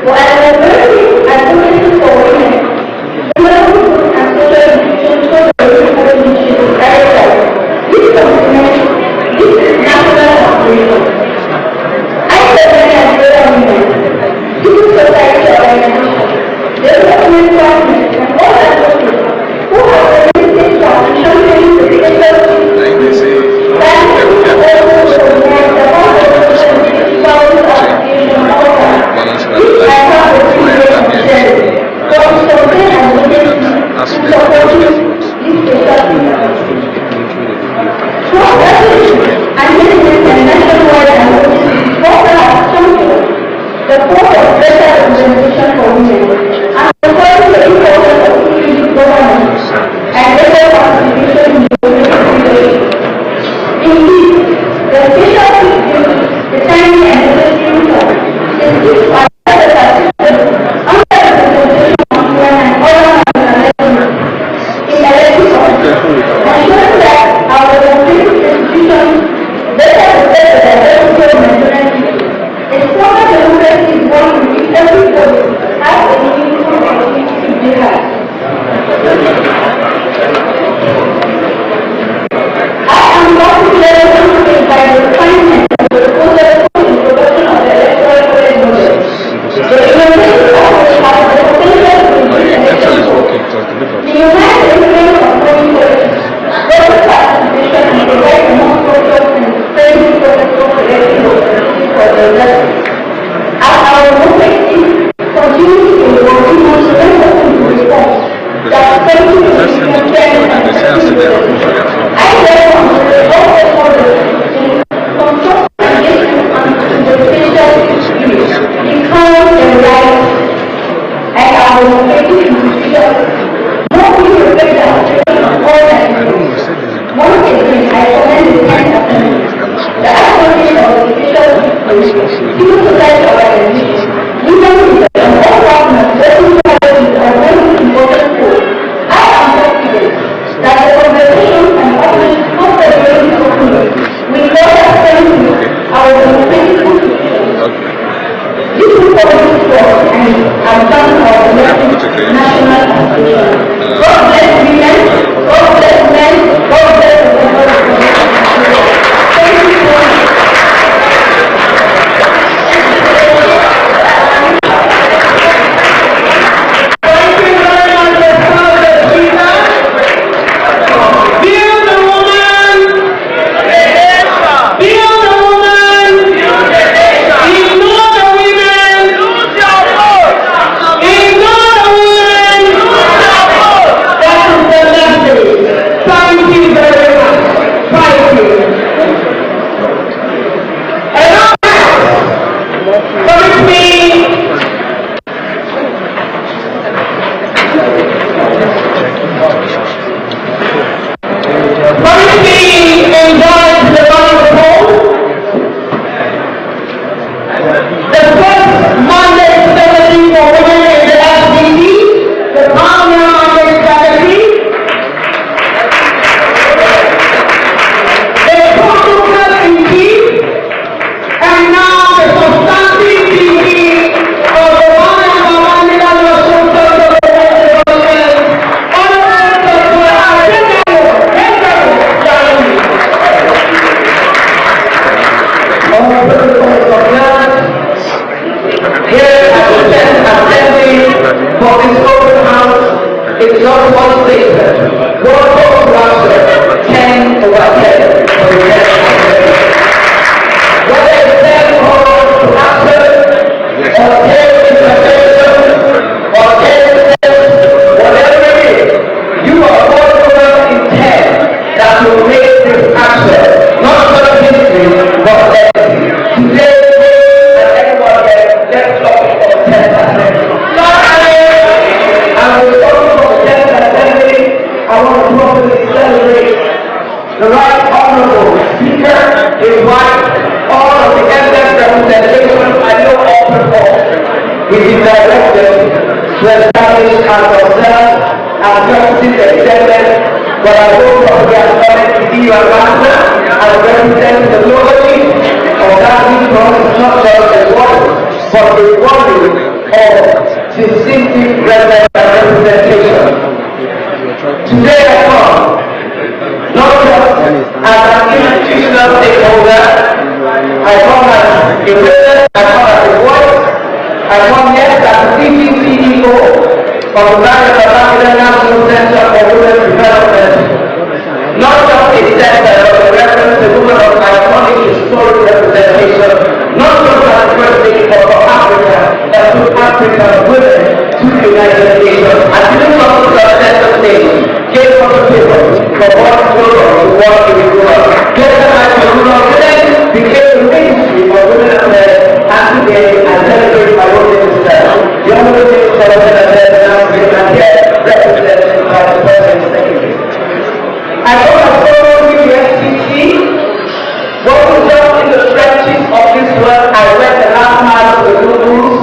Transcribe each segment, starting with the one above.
While the working advocacy for women, development and social institutions for the initiative director, this complements this national aspiration. I personally admire women, civil society organizations, development partners, and all advocates who have committed to championing the digital the core of better representation for women and referring the importance of inclusive governance and better participation in the leadership. Indeed, the special duty, the timely and necessary term, is this by the participants under representation of women and other marginalized in electoral, ensuring that our democratic institutions better reflect the diversity of Nigerian people. A stronger democracy is one in which everybody has a meaningful opportunity to be heard. I am particularly confident by the refinement of the proposal for the introduction of the electoral college model. The innovative approach has the potential to reduce election costs, minimize the influence of voting collections, broaden participation, and provide a more focused and friendly process for collecting votes for the elections. As our democracy continues to evolve, we must remember to reform that strengthen the system fairness and effectiveness. I therefore all stakeholders in constructive engagement and the special spirit become the right and our democratic institutions more will reflect the aspiration of all Nigerians. Once again, I commend the kind assembly, the advocacy of the special spirit, civil society organizations, women leaders, and all partners working together with our very important goal. I am confident that the conversations and partnerships of the very openly will further strengthen our democratic institutions. This will continue to work and advance our democratic national aspiration. God bless women, God bless men, God bless the country. Thank you so much. It's not one statement. God calls answer 10 over 10. Whether it's 10 calls to answer, or 10 interventions, or 10 steps, whatever it is, you are all in 10 that will make this answer not just history, but legacy. Today, and everyone here, let's talk about 10%. I want to properly celebrate the right honorable speaker, his wife, all of the elders representation I know all perform. We be directed to establish ourselves as justice extended, but I will probably acknowledge the EU ambassador as representing the globally of that because it's not just a word, but a word of distinctive representation. Today I come not just as an institutional stakeholder, I come as a witness, I come as a voice, I come yes as the CEO of the National Center for Women's Development. Not just a center but a reference to women of iconic historic representation, not just as the first lady of Africa that took African women to the United Nations and didn't come to the center stage, gave us a paper from one ruler to one individual. Get the right for rural women became the ministry for women affairs, and today I celebrate my own minister. The Honorable Minister of Women Affairs and here represented by the President Secretary. I know that some of you STC, what was done in the trenches of this world, I read the last mile of the rules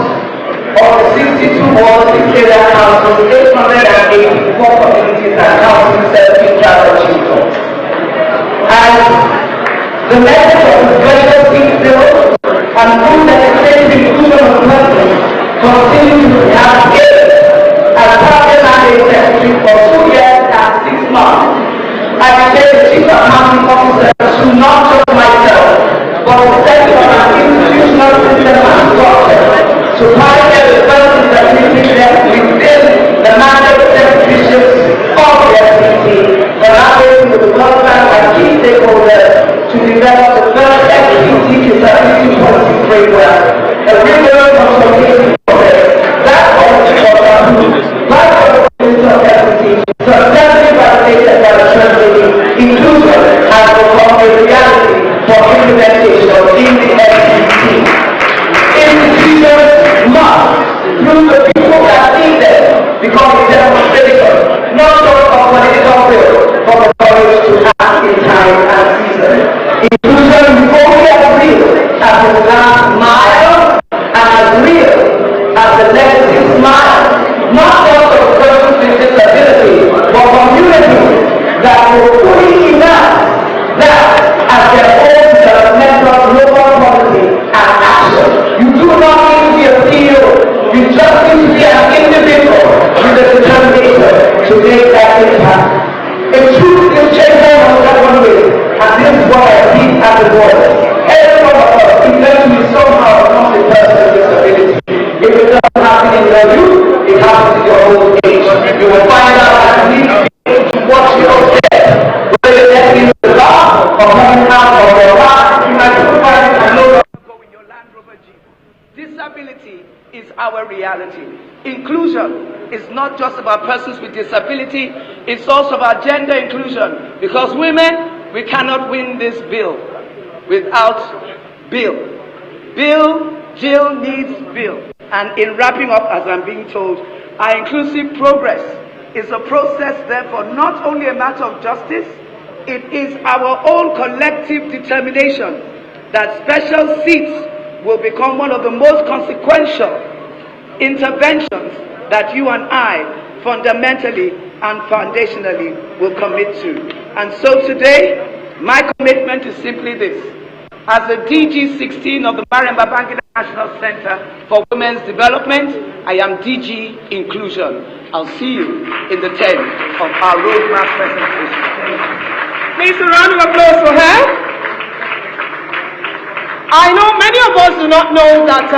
of the 62 wards, 6 area councils, 884 communities and councils, 17 tribal chiefs. And the message of the special seat bill and full legislative inclusion of persons continue to have aimed as Parliament Mandate Secretary for 2 years and 6 months. I became the Chief Accounting Officer to not just myself, but to set up an institutional system and structure to pioneer the first intermediate within the mandate secretaryships of the FCC, collaborating with the World Bank and key stakeholders to develop the first FCC disability policy framework, a rigorous consultation process. That policy was approved by the Minister of FCC, successfully validated by the Treasury. Inclusion has become a reality for implementation in the FCC. Institutions must prove the people that need them because it's a demonstration, not just of political will, but the courage to act in time and season. Inclusion will only as real as the last mile and as real as the legacy smile, not just of persons with disability, but communities that will fully enact that as their own developmental global policy and action. You do not need to be a CEO, you just need to be an individual with the determination to make that impact. A true skill changer was that one way, and this is what I see at the border. Every one of us eventually somehow becomes a person with disability. If it doesn't happen in your youth, it happens in your old age. You will find out that you need to watch your step. Whether you're getting into the law or coming out of your life, you might still find it and no longer go in your Land Rover Jeep. Disability is our reality. Inclusion is not just about persons with disability, it's also about gender inclusion. Because women, we cannot win this bill without Bill. Jill needs Bill. And in wrapping up, as I'm being told, our inclusive progress is a process, therefore, not only a matter of justice, it is our own collective determination that special seats will become one of the most consequential interventions that you and I fundamentally and foundationally will commit to. And so today, my commitment is simply this. As a DG16 of the Mariam Babangida National Center for Women's Development, I am DG Inclusion. I'll see you in the tent of our roadmap presentation. Please, a round of applause for her. I know many of us do not know that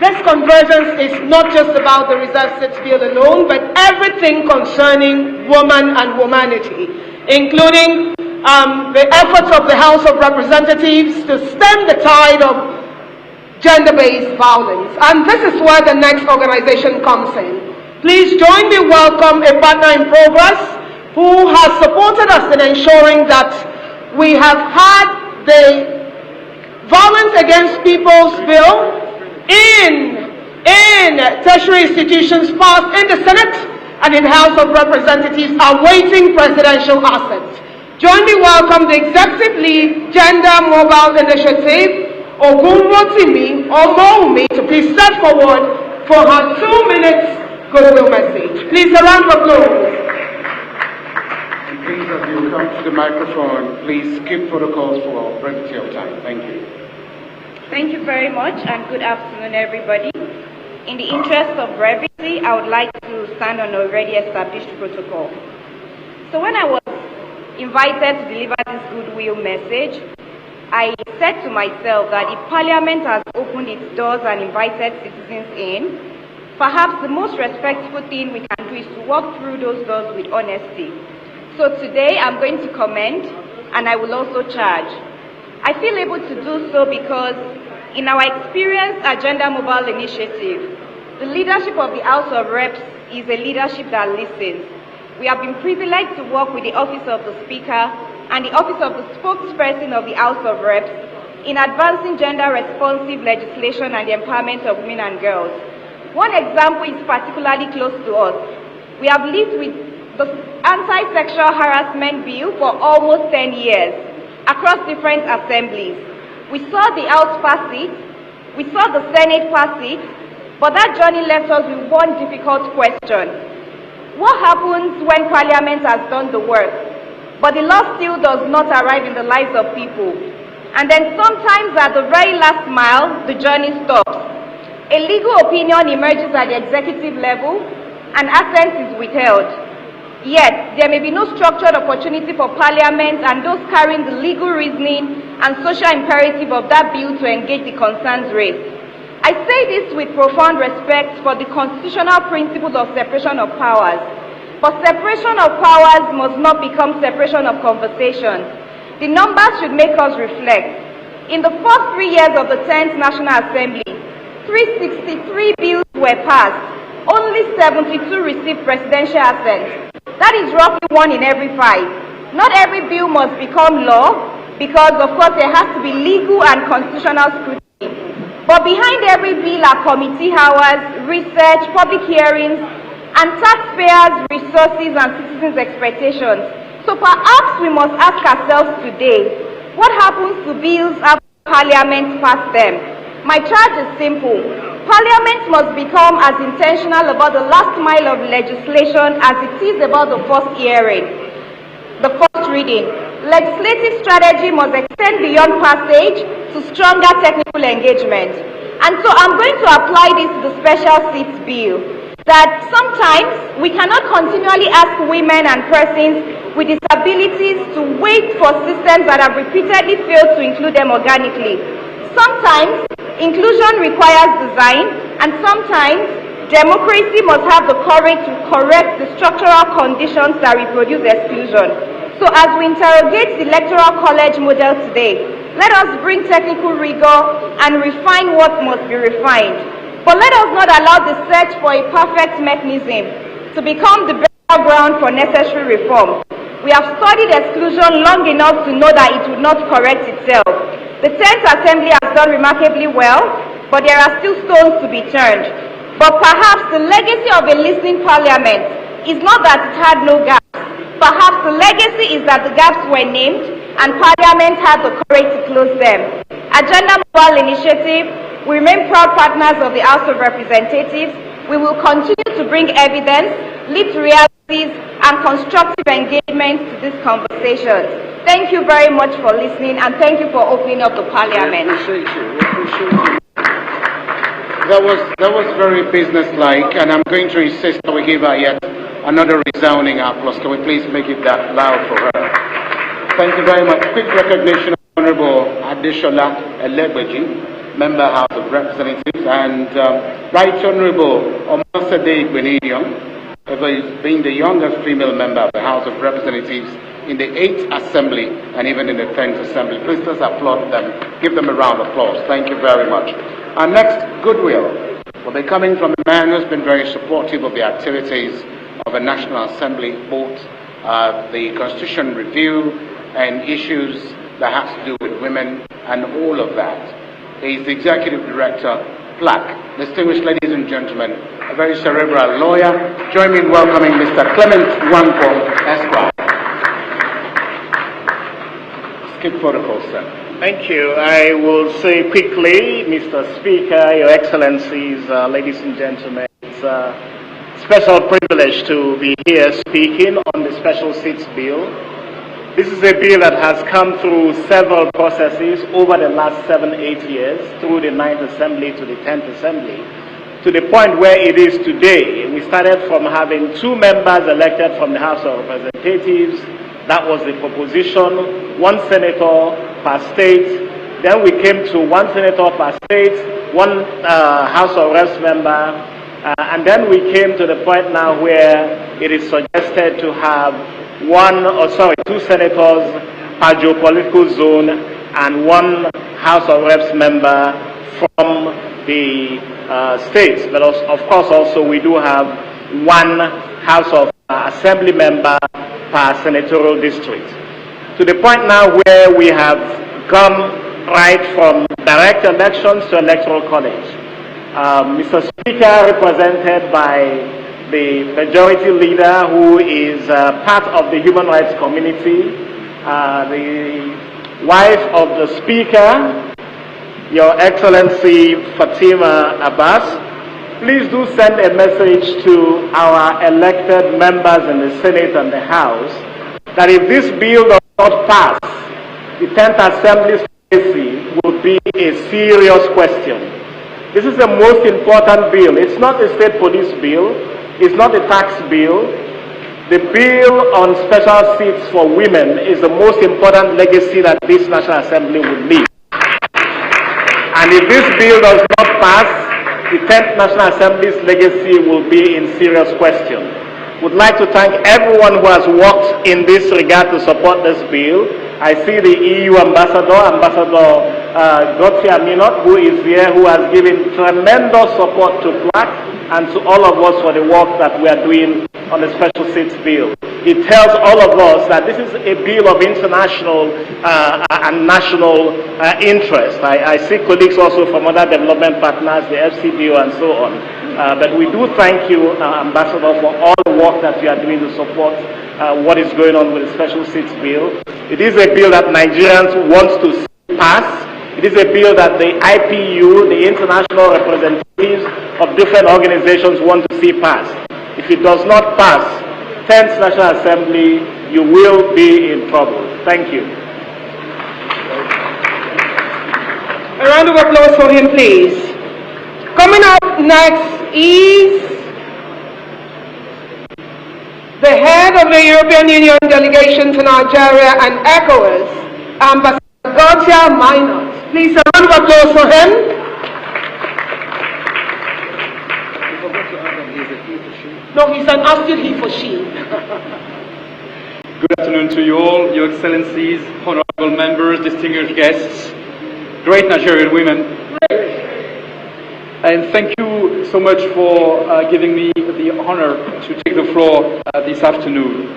this convergence is not just about the reserved seats bill alone, but everything concerning woman and womanity, including the efforts of the House of Representatives to stem the tide of gender-based violence. And this is where the next organization comes in. Please join me welcome a partner in progress who has supported us in ensuring that we have had the Violence Against People's Bill in tertiary institutions passed in the Senate and in the House of Representatives awaiting presidential assent. Join me welcome the Executive Lead Gender Mobile Initiative, Ogunrotimi Omoumi, to please step forward for her 2 minutes goodwill message. Please, a round of applause. Please, as you come to the microphone, please skip protocols for brevity of time. Thank you. Thank you very much, and good afternoon, everybody. In the interest of brevity, I would like to stand on already established protocol. So when I was invited to deliver this goodwill message, I said to myself that if Parliament has opened its doors and invited citizens in, perhaps the most respectful thing we can do is to walk through those doors with honesty. So today I'm going to commend and I will also charge. I feel able to do so because in our Experience Agenda Mobile Initiative, the leadership of the House of Reps is a leadership that listens. We have been privileged to work with the Office of the Speaker and the Office of the Spokesperson of the House of Reps in advancing gender-responsive legislation and the empowerment of women and girls. One example is particularly close to us. We have lived with the anti-sexual harassment bill for almost 10 years across different assemblies. We saw the House pass it, we saw the Senate pass it, but that journey left us with one difficult question. What happens when Parliament has done the work, but the law still does not arrive in the lives of people? And then sometimes at the very last mile, the journey stops. A legal opinion emerges at the executive level, and assent is withheld. Yet, there may be no structured opportunity for Parliament and those carrying the legal reasoning and social imperative of that bill to engage the concerns raised. I say this with profound respect for the constitutional principles of separation of powers. But separation of powers must not become separation of conversation. The numbers should make us reflect. In the first 3 years of the 10th National Assembly, 363 bills were passed. Only 72 received presidential assent. That is roughly 1 in every 5. Not every bill must become law because, of course, there has to be legal and constitutional scrutiny. But behind every bill are committee hours, research, public hearings, and taxpayers' resources and citizens' expectations. So perhaps we must ask ourselves today, what happens to bills after Parliament passed them? My charge is simple. Parliament must become as intentional about the last mile of legislation as it is about the first hearing, the first reading. Legislative strategy must extend beyond passage to stronger technical engagement. And so I'm going to apply this to the special seats bill, that sometimes we cannot continually ask women and persons with disabilities to wait for systems that have repeatedly failed to include them organically. Sometimes inclusion requires design, and sometimes democracy must have the courage to correct the structural conditions that reproduce exclusion. So as we interrogate the Electoral College model today, let us bring technical rigor and refine what must be refined. But let us not allow the search for a perfect mechanism to become the battleground for necessary reform. We have studied exclusion long enough to know that it would not correct itself. The 10th Assembly has done remarkably well, but there are still stones to be turned. But perhaps the legacy of a listening Parliament is not that it had no gaps. Perhaps the legacy is that the gaps were named and Parliament had the courage to close them. Agenda Mobile Initiative, we remain proud partners of the House of Representatives. We will continue to bring evidence, lead to realities, and constructive engagement to these conversations. Thank you very much for listening, and thank you for opening up the Parliament. That was very businesslike, and I'm going to insist that we give her yet another resounding applause. Can we please make it that loud for her? Thank you very much. Quick recognition of Honorable Adeshola Elebeji, Member House of Representatives, and Right Honorable Omasade Gbenedion, being the youngest female member of the House of Representatives in the 8th Assembly and even in the 10th Assembly. Please just applaud them. Give them a round of applause. Thank you very much. Our next goodwill will be coming from a man who's been very supportive of the activities of the National Assembly, both the Constitution review and issues that have to do with women and all of that. He's the Executive Director, PLAC. Distinguished ladies and gentlemen, a very cerebral lawyer. Join me in welcoming Mr. Clement Wanko, Esquire. Skip protocol, sir. Thank you. I will say quickly, Mr. Speaker, Your Excellencies, ladies and gentlemen, it's a special privilege to be here speaking on the Special Seats Bill. This is a bill that has come through several processes over the last 7-8 years, through the 9th Assembly to the 10th Assembly. to the point where it is today. We started from having 2 members elected from the House of Representatives. That was the proposition, 1 senator per state. Then we came to 1 senator per state, 1 House of Reps member, and then we came to the point now where it is suggested to have 2 senators per geopolitical zone and 1 House of Reps member from the states. But of course also we do have 1 House of Assembly member per senatorial district. To the point now where we have come right from direct elections to electoral college. Mr. Speaker, represented by the majority leader who is part of the human rights community, the wife of the Speaker, Your Excellency Fatima Abbas, please do send a message to our elected members in the Senate and the House that if this bill does not pass, the 10th Assembly's legacy will be a serious question. This is the most important bill. It's not a state police bill. It's not a tax bill. The bill on special seats for women is the most important legacy that this National Assembly will leave. And if this bill does not pass, the 10th National Assembly's legacy will be in serious question. Would like to thank everyone who has worked in this regard to support this bill. I see the EU Ambassador, Ambassador Gotsi Aminot, who is here, who has given tremendous support to PLAC and to all of us for the work that we are doing on the special seats bill. It tells all of us that this is a bill of international and national interest. I see colleagues also from other development partners, the FCDO and so on. But we do thank you, Ambassador, for all the work that you are doing to support what is going on with the special seats bill. It is a bill that Nigerians want to see pass. It is a bill that the IPU, the international representatives of different organizations, want to see pass. If it does not pass, 10th National Assembly, you will be in trouble. Thank you. A round of applause for him, please. Coming up next is the head of the European Union delegation to Nigeria and ECOWAS, Ambassador Gotsi Aminot. Please, a round of applause for him. No, he's an asking he for she. Good afternoon to you all, Your Excellencies, honorable members, distinguished guests, great Nigerian women. And thank you so much for giving me the honor to take the floor this afternoon.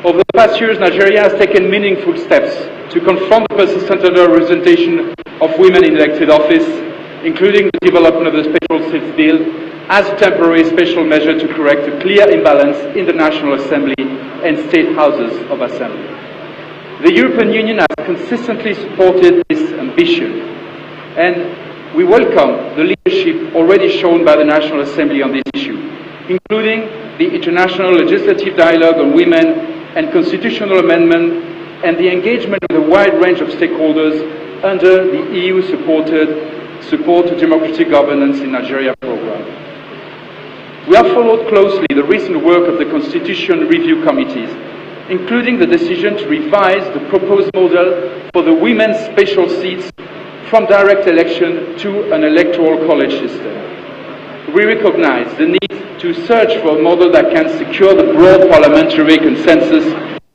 Over the past years, Nigeria has taken meaningful steps to confront the persistent underrepresentation of women in elected office, including the development of the Special Seats Bill as a temporary special measure to correct a clear imbalance in the National Assembly and State Houses of Assembly. The European Union has consistently supported this ambition, and we welcome the leadership already shown by the National Assembly on this issue, including the international legislative dialogue on women and constitutional amendment and the engagement of a wide range of stakeholders under the EU Support to Democratic Governance in Nigeria program. We have followed closely the recent work of the Constitution Review Committees, including the decision to revise the proposed model for the women's special seats from direct election to an electoral college system. We recognize the need to search for a model that can secure the broad parliamentary consensus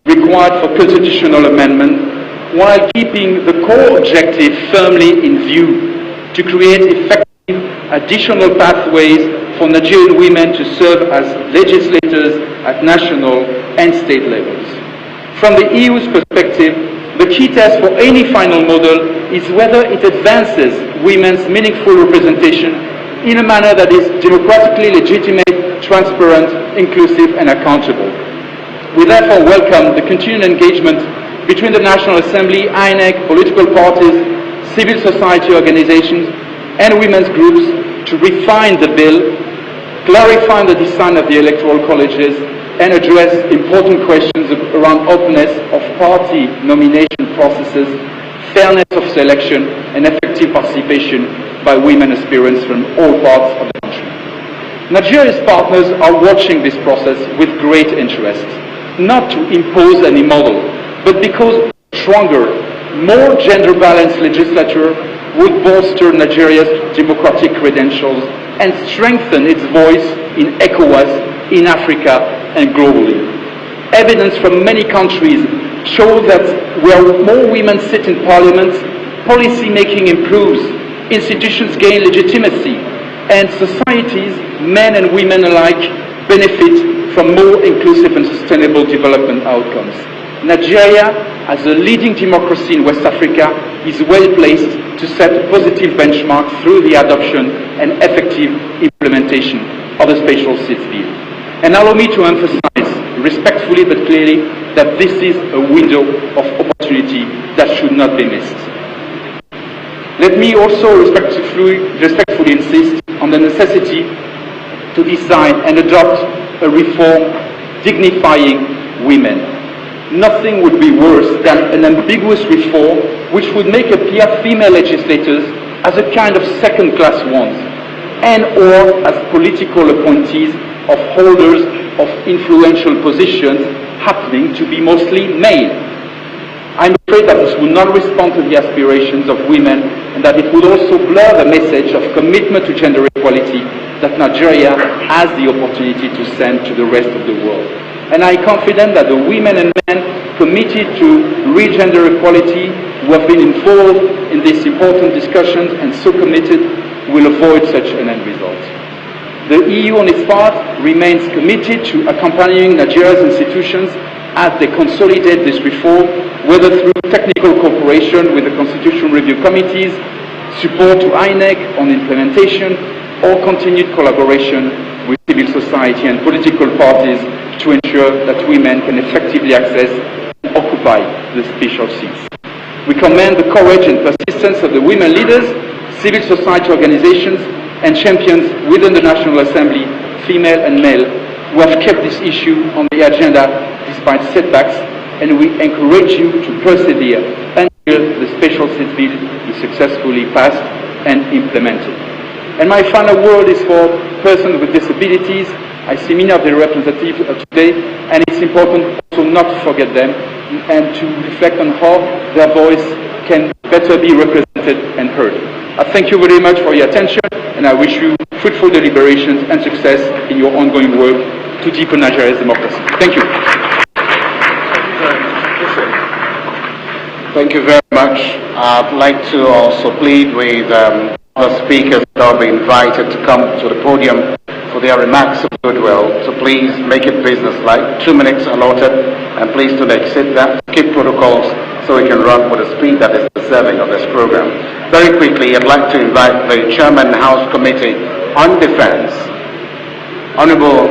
required for constitutional amendment, while keeping the core objective firmly in view, to create effective additional pathways for Nigerian women to serve as legislators at national and state levels. From the EU's perspective, the key test for any final model is whether it advances women's meaningful representation in a manner that is democratically legitimate, transparent, inclusive, and accountable. We therefore welcome the continued engagement between the National Assembly, INEC, political parties, civil society organizations, and women's groups to refine the bill, clarify the design of the electoral colleges, and address important questions around openness of party nomination processes, fairness of selection, and effective participation by women aspirants from all parts of the country. Nigeria's partners are watching this process with great interest, not to impose any model, but because a stronger, more gender-balanced legislature would bolster Nigeria's democratic credentials and strengthen its voice in ECOWAS, in Africa, and globally. Evidence from many countries shows that where more women sit in parliament, policy making improves, institutions gain legitimacy, and societies, men and women alike, benefit from more inclusive and sustainable development outcomes. Nigeria, as a leading democracy in West Africa, is well placed to set a positive benchmark through the adoption and effective implementation of the Special Seats Bill. And allow me to emphasize, respectfully but clearly, that this is a window of opportunity that should not be missed. Let me also respectfully insist on the necessity to design and adopt a reform dignifying women. Nothing would be worse than an ambiguous reform which would make appear female legislators as a kind of second-class ones and or as political appointees of holders of influential positions happening to be mostly male. I'm afraid that this would not respond to the aspirations of women and that it would also blur the message of commitment to gender equality that Nigeria has the opportunity to send to the rest of the world. And I'm confident that the women and men committed to real gender equality who have been involved in these important discussions and so committed will avoid such an end result. The EU on its part remains committed to accompanying Nigeria's institutions as they consolidate this reform, whether through technical cooperation with the Constitutional Review Committees, support to INEC on implementation, or continued collaboration with civil society and political parties to ensure that women can effectively access and occupy the special seats. We commend the courage and persistence of the women leaders, civil society organizations, and champions within the National Assembly, female and male, who have kept this issue on the agenda despite setbacks, and we encourage you to persevere until the Special Seats Bill is successfully passed and implemented. And my final word is for persons with disabilities. I see many of the representatives today, and it's important also not to forget them and to reflect on how their voice can better be represented and heard. I thank you very much for your attention, and I wish you fruitful deliberations and success in your ongoing work to deepen Nigeria's democracy. Thank you. Thank you very much. I'd like to also plead with other speakers that will be invited to come to the podium for their remarks of goodwill to please make it business-like. 2 minutes allotted, and please don't exceed that. Keep protocols so we can run with the speed that is deserving of this program. Very quickly, I'd like to invite the Chairman House Committee on Defense, Honorable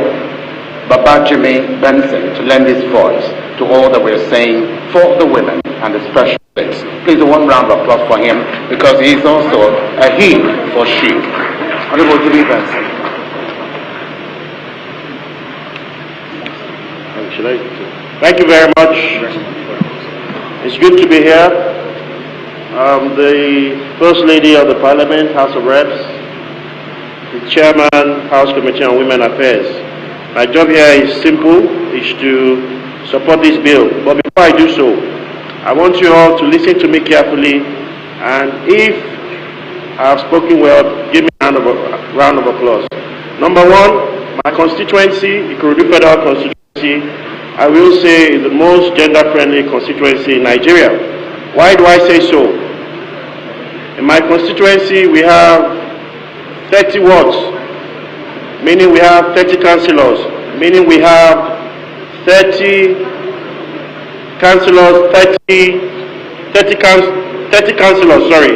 Babajimi Benson, to lend his voice to all that we're saying for the women and the special seats. Please, one round of applause for him, because he's also a he for she. Honorable Jimmy Benson. Thank you very much. It's good to be here. The First Lady of the Parliament, House of Reps, the Chairman, House Committee on Women Affairs. My job here is simple, is to support this bill. But before I do so, I want you all to listen to me carefully, and if I have spoken well, give me a round of applause. Number one, my constituency, Ikorodu Federal Constituency, I will say is the most gender-friendly constituency in Nigeria. Why do I say so? In my constituency, we have 30 wards, meaning we have 30 councillors, meaning we have 30 councillors, 30 councillors, sorry.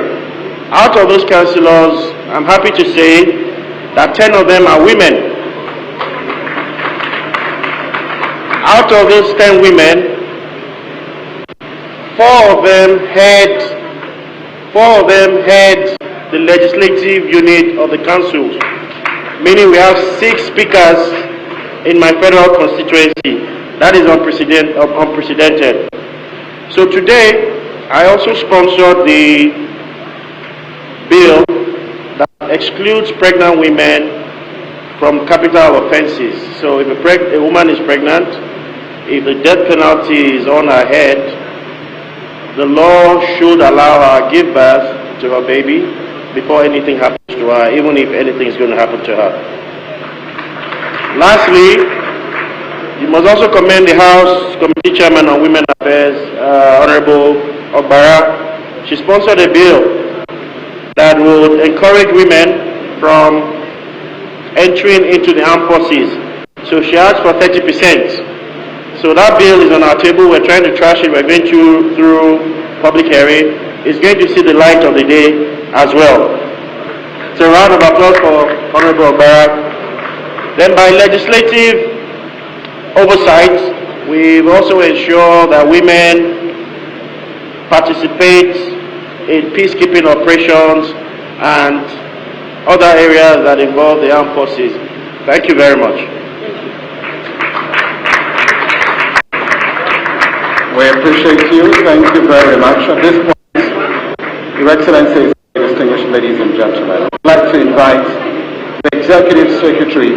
Out of those councillors, I'm happy to say that 10 of them are women. Out of those 10 women, 4 of them head the legislative unit of the councils, meaning we have 6 speakers in my federal constituency. That is unprecedented. So today, I also sponsored the bill that excludes pregnant women from capital offenses. So if a woman is pregnant, if the death penalty is on her head, the law should allow her to give birth to her baby before anything happens to her, even if anything is going to happen to her. Lastly, you must also commend the House Committee Chairman on Women Affairs, Honorable Obara. She sponsored a bill that would encourage women from entering into the armed forces. So she asked for 30%. So that bill is on our table. We're trying to trash it. We're going through public hearing. It's going to see the light of the day as well. So a round of applause for Honorable Obara. Then by legislative oversight, we've also ensured that women participate in peacekeeping operations and other areas that involve the armed forces. Thank you very much. We appreciate you. Thank you very much. At this point, Your Excellencies, distinguished ladies and gentlemen, I'd like to invite the Executive Secretary,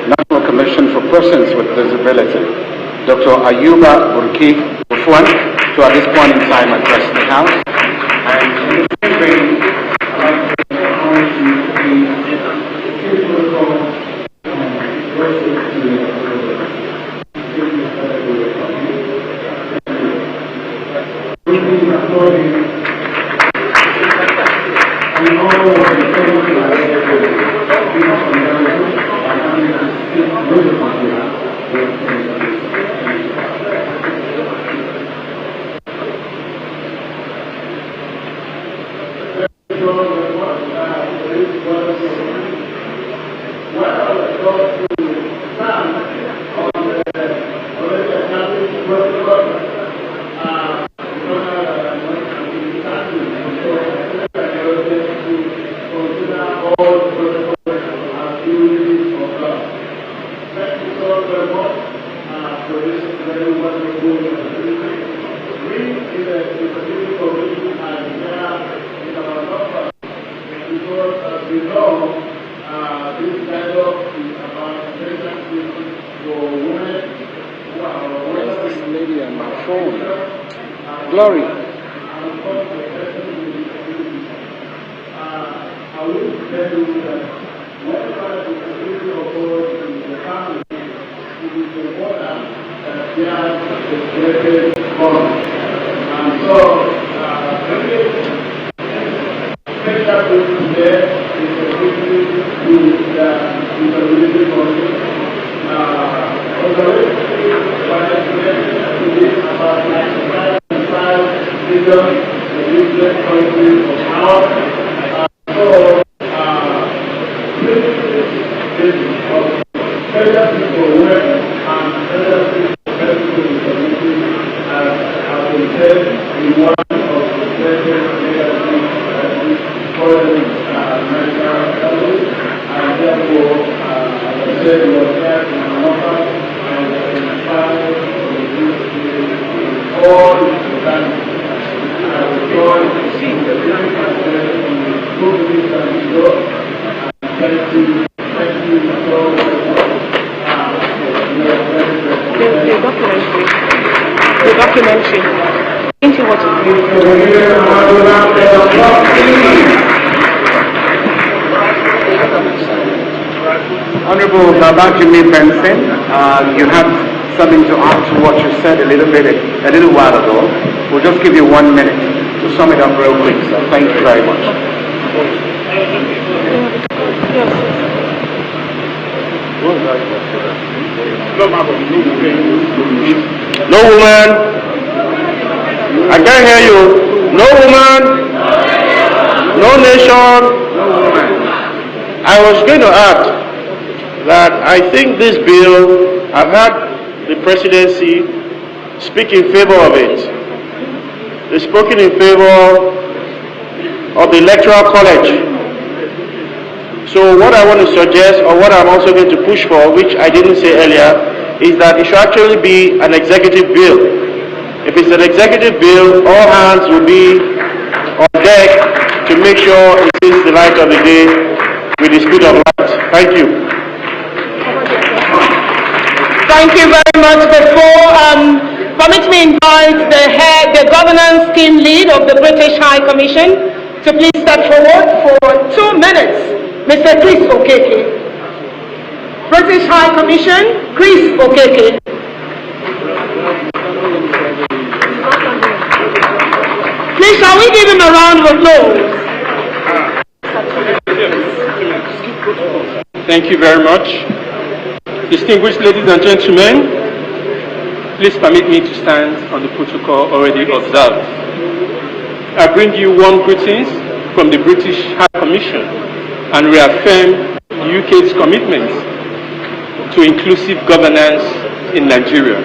National Commission for Persons with Disability, Dr. Ayuba Burki Bufuan, to at this point in time address the House. And in the same vein, I'd like to acknowledge you to be protocol versus Glory. I will tell you that whatever the security of God in the family, it is important that they are the greatest honor. And so, very special to today is the victory to the disability country. On the way to about 95 million the useless country of ours. So, this is of special people women and special people with disabilities as been said in one of the greatest legacies that is foreign American countries, and therefore, as I said, we are there in America and inspired all the countries. I was going to see the different aspects in the movement and the thank you so much. The documentary. Into what it Honorable Babajimi Benson, you have something to add to what you said a little while ago. We'll just give you 1 minute to sum it up real quick, sir. Thank you very much. No woman. I can't hear you. No woman. No nation. I was going to add that I think this bill, I've had the presidency speak in favor of it. They've spoken in favor of the Electoral College. So what I want to suggest, or what I'm also going to push for, which I didn't say earlier, is that it should actually be an executive bill. If it's an executive bill, all hands will be on deck to make sure it sees the light of the day with the speed of light. Thank you. Thank you very much. Permit me invite the governance team lead of the British High Commission to please step forward for 2 minutes. Mr. Chris Okeke. British High Commission, Chris Okeke. Please, shall we give him a round of applause? Thank you very much. Distinguished ladies and gentlemen, please permit me to stand on the protocol already observed. I bring you warm greetings from the British High Commission and reaffirm the UK's commitment to inclusive governance in Nigeria.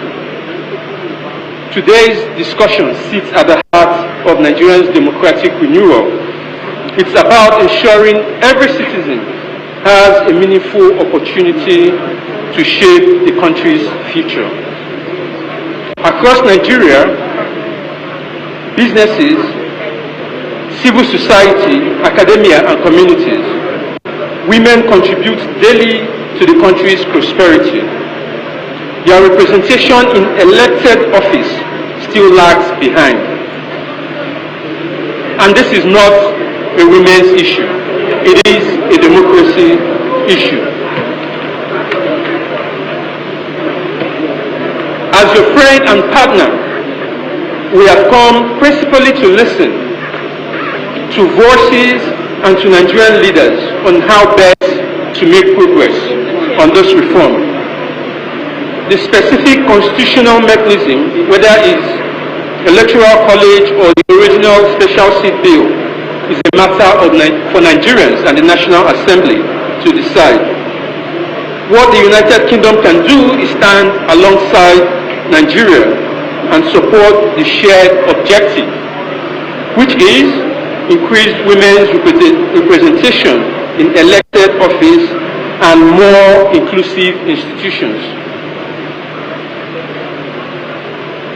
Today's discussion sits at the heart of Nigeria's democratic renewal. It's about ensuring every citizen has a meaningful opportunity to shape the country's future. Across Nigeria, businesses, civil society, academia, and communities, women contribute daily to the country's prosperity. Their representation in elected office still lags behind. And this is not a women's issue. It is a democracy issue. As your friend and partner, we have come principally to listen to voices and to Nigerian leaders on how best to make progress on this reform. The specific constitutional mechanism, whether it's Electoral College or the original special seat bill, is a matter for Nigerians and the National Assembly to decide. What the United Kingdom can do is stand alongside Nigeria and support the shared objective, which is increased women's representation in elected office and more inclusive institutions.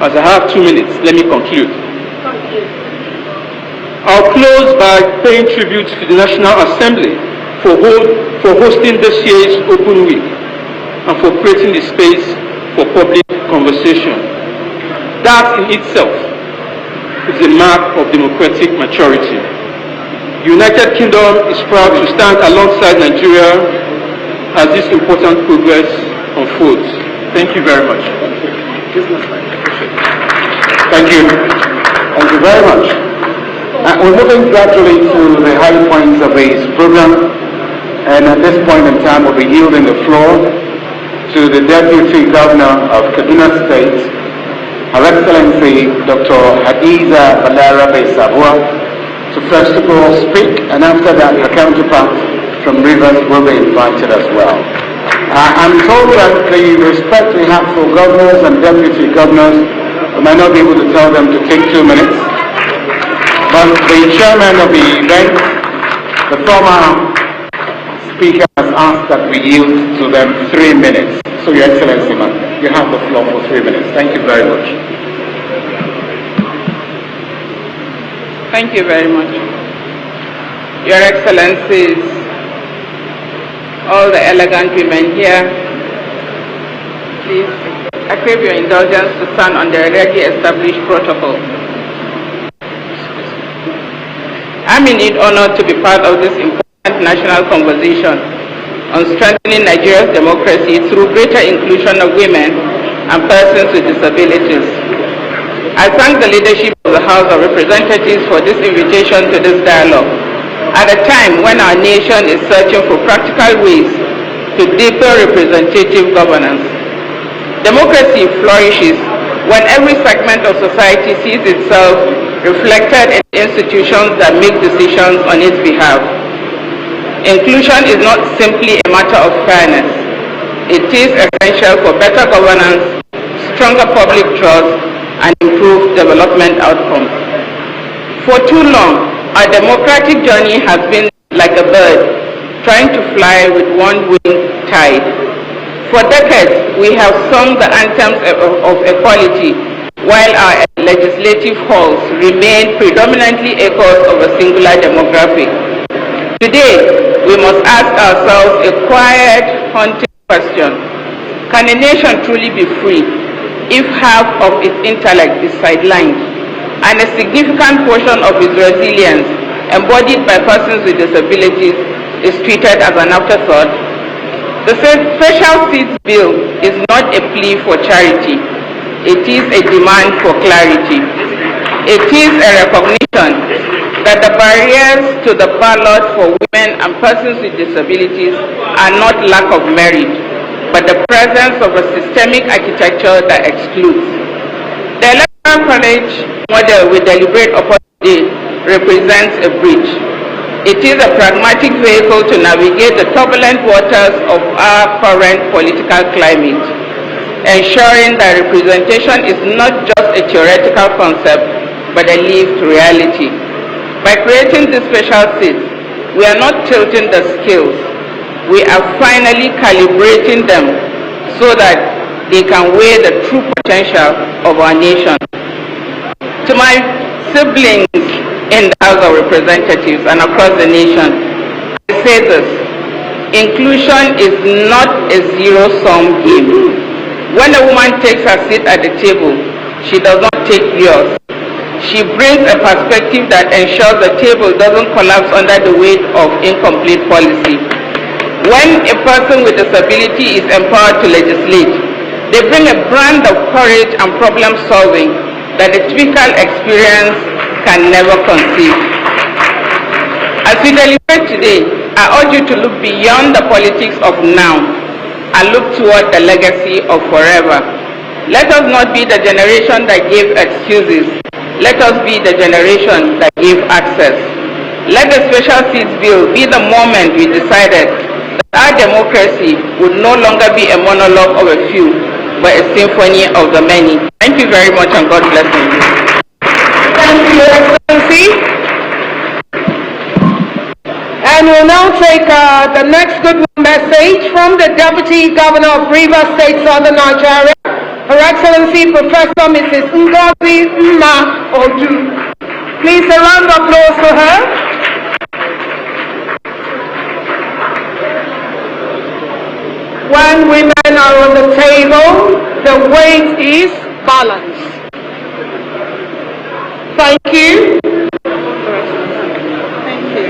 As I have 2 minutes, let me conclude. I'll close by paying tribute to the National Assembly for hosting this year's Open Week and for creating the space for public conversation. That in itself is a mark of democratic maturity. The United Kingdom is proud to stand alongside Nigeria as this important progress unfolds. Thank you very much. Thank you. Thank you very much. We're moving gradually to the high points of this program, and at this point in time we'll be yielding the floor to the Deputy Governor of Kaduna State, Her Excellency Dr. Hadiza Balarabe Sabua, to first of all speak, and after that her counterpart from Rivers will be invited as well. I'm told that the respect we have for governors and deputy governors, we might not be able to tell them to take 2 minutes, but the chairman of the event, the former speaker, has asked that we yield to them 3 minutes. So, Your Excellency, ma'am, you have the floor for 3 minutes. Thank you very much. Thank you very much. Your Excellencies, all the elegant women here, please, I crave your indulgence to stand on the already established protocol. I'm indeed honored to be part of this important national conversation on strengthening Nigeria's democracy through greater inclusion of women and persons with disabilities. I thank the leadership of the House of Representatives for this invitation to this dialogue at a time when our nation is searching for practical ways to deeper representative governance. Democracy flourishes when every segment of society sees itself reflected in institutions that make decisions on its behalf. Inclusion is not simply a matter of fairness. It is essential for better governance, stronger public trust, and improved development outcomes. For too long, our democratic journey has been like a bird trying to fly with one wing tied. For decades, we have sung the anthems of equality, while our legislative halls remain predominantly echoes of a singular demographic. Today, we must ask ourselves a quiet, haunting question. Can a nation truly be free if half of its intellect is sidelined and a significant portion of its resilience, embodied by persons with disabilities, is treated as an afterthought? The Special Seats Bill is not a plea for charity. It is a demand for clarity. It is a recognition that the barriers to the ballot for women and persons with disabilities are not lack of merit, but the presence of a systemic architecture that excludes. The Electoral College model we deliberate upon today represents a bridge. It is a pragmatic vehicle to navigate the turbulent waters of our current political climate, ensuring that representation is not just a theoretical concept, but a lived reality. By creating these special seats, we are not tilting the scales. We are finally calibrating them so that they can weigh the true potential of our nation. To my siblings in the House of Representatives and across the nation, I say this: inclusion is not a zero-sum game. When a woman takes her seat at the table, she does not take yours. She brings a perspective that ensures the table doesn't collapse under the weight of incomplete policy. When a person with disability is empowered to legislate, they bring a brand of courage and problem solving that the typical experience can never conceive. As we deliberate today, I urge you to look beyond the politics of now and look toward the legacy of forever. Let us not be the generation that gave excuses. Let us be the generation that gave access. Let the Special Seats Bill be the moment we decided that our democracy would no longer be a monologue of a few, but a symphony of the many. Thank you very much, and God bless you. Thank you, Your Excellency. And we'll now take the next good message from the Deputy Governor of Rivers State, Southern Nigeria, Her Excellency Professor Mrs. Ngozi Mma Odu. Please, a round of applause for her. When women are on the table, the weight is balanced. Thank you. Thank you.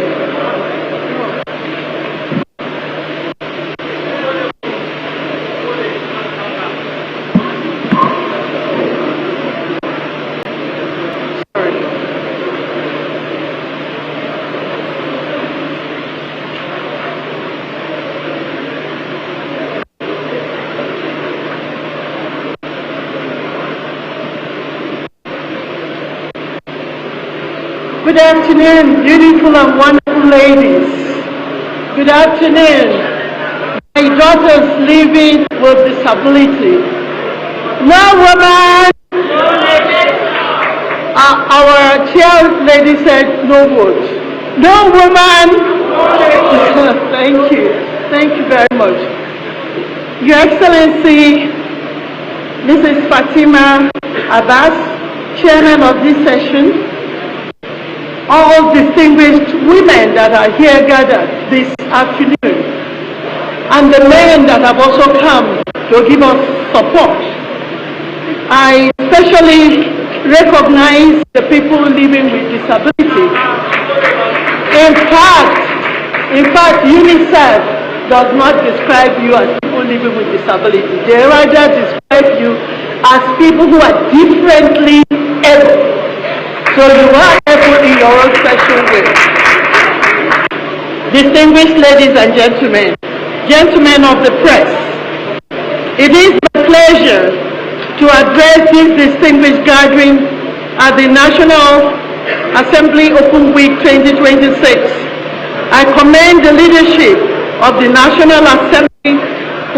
Good afternoon, beautiful and wonderful ladies. Good afternoon, my daughters living with disability. No woman. Our chair lady said no vote. No woman. Thank you. Thank you very much. Your Excellency, Mrs. Fatima Abbas, Chairman of this session, all distinguished women that are here gathered this afternoon, and the men that have also come to give us support. I especially recognize the people living with disability. In fact, UNICEF does not describe you as people living with disability. They rather describe you as people who are differently able. So you are able in your own special way. Distinguished ladies and gentlemen, gentlemen of the press, it is my pleasure to address this distinguished gathering at the National Assembly Open Week 2026. I commend the leadership of the National Assembly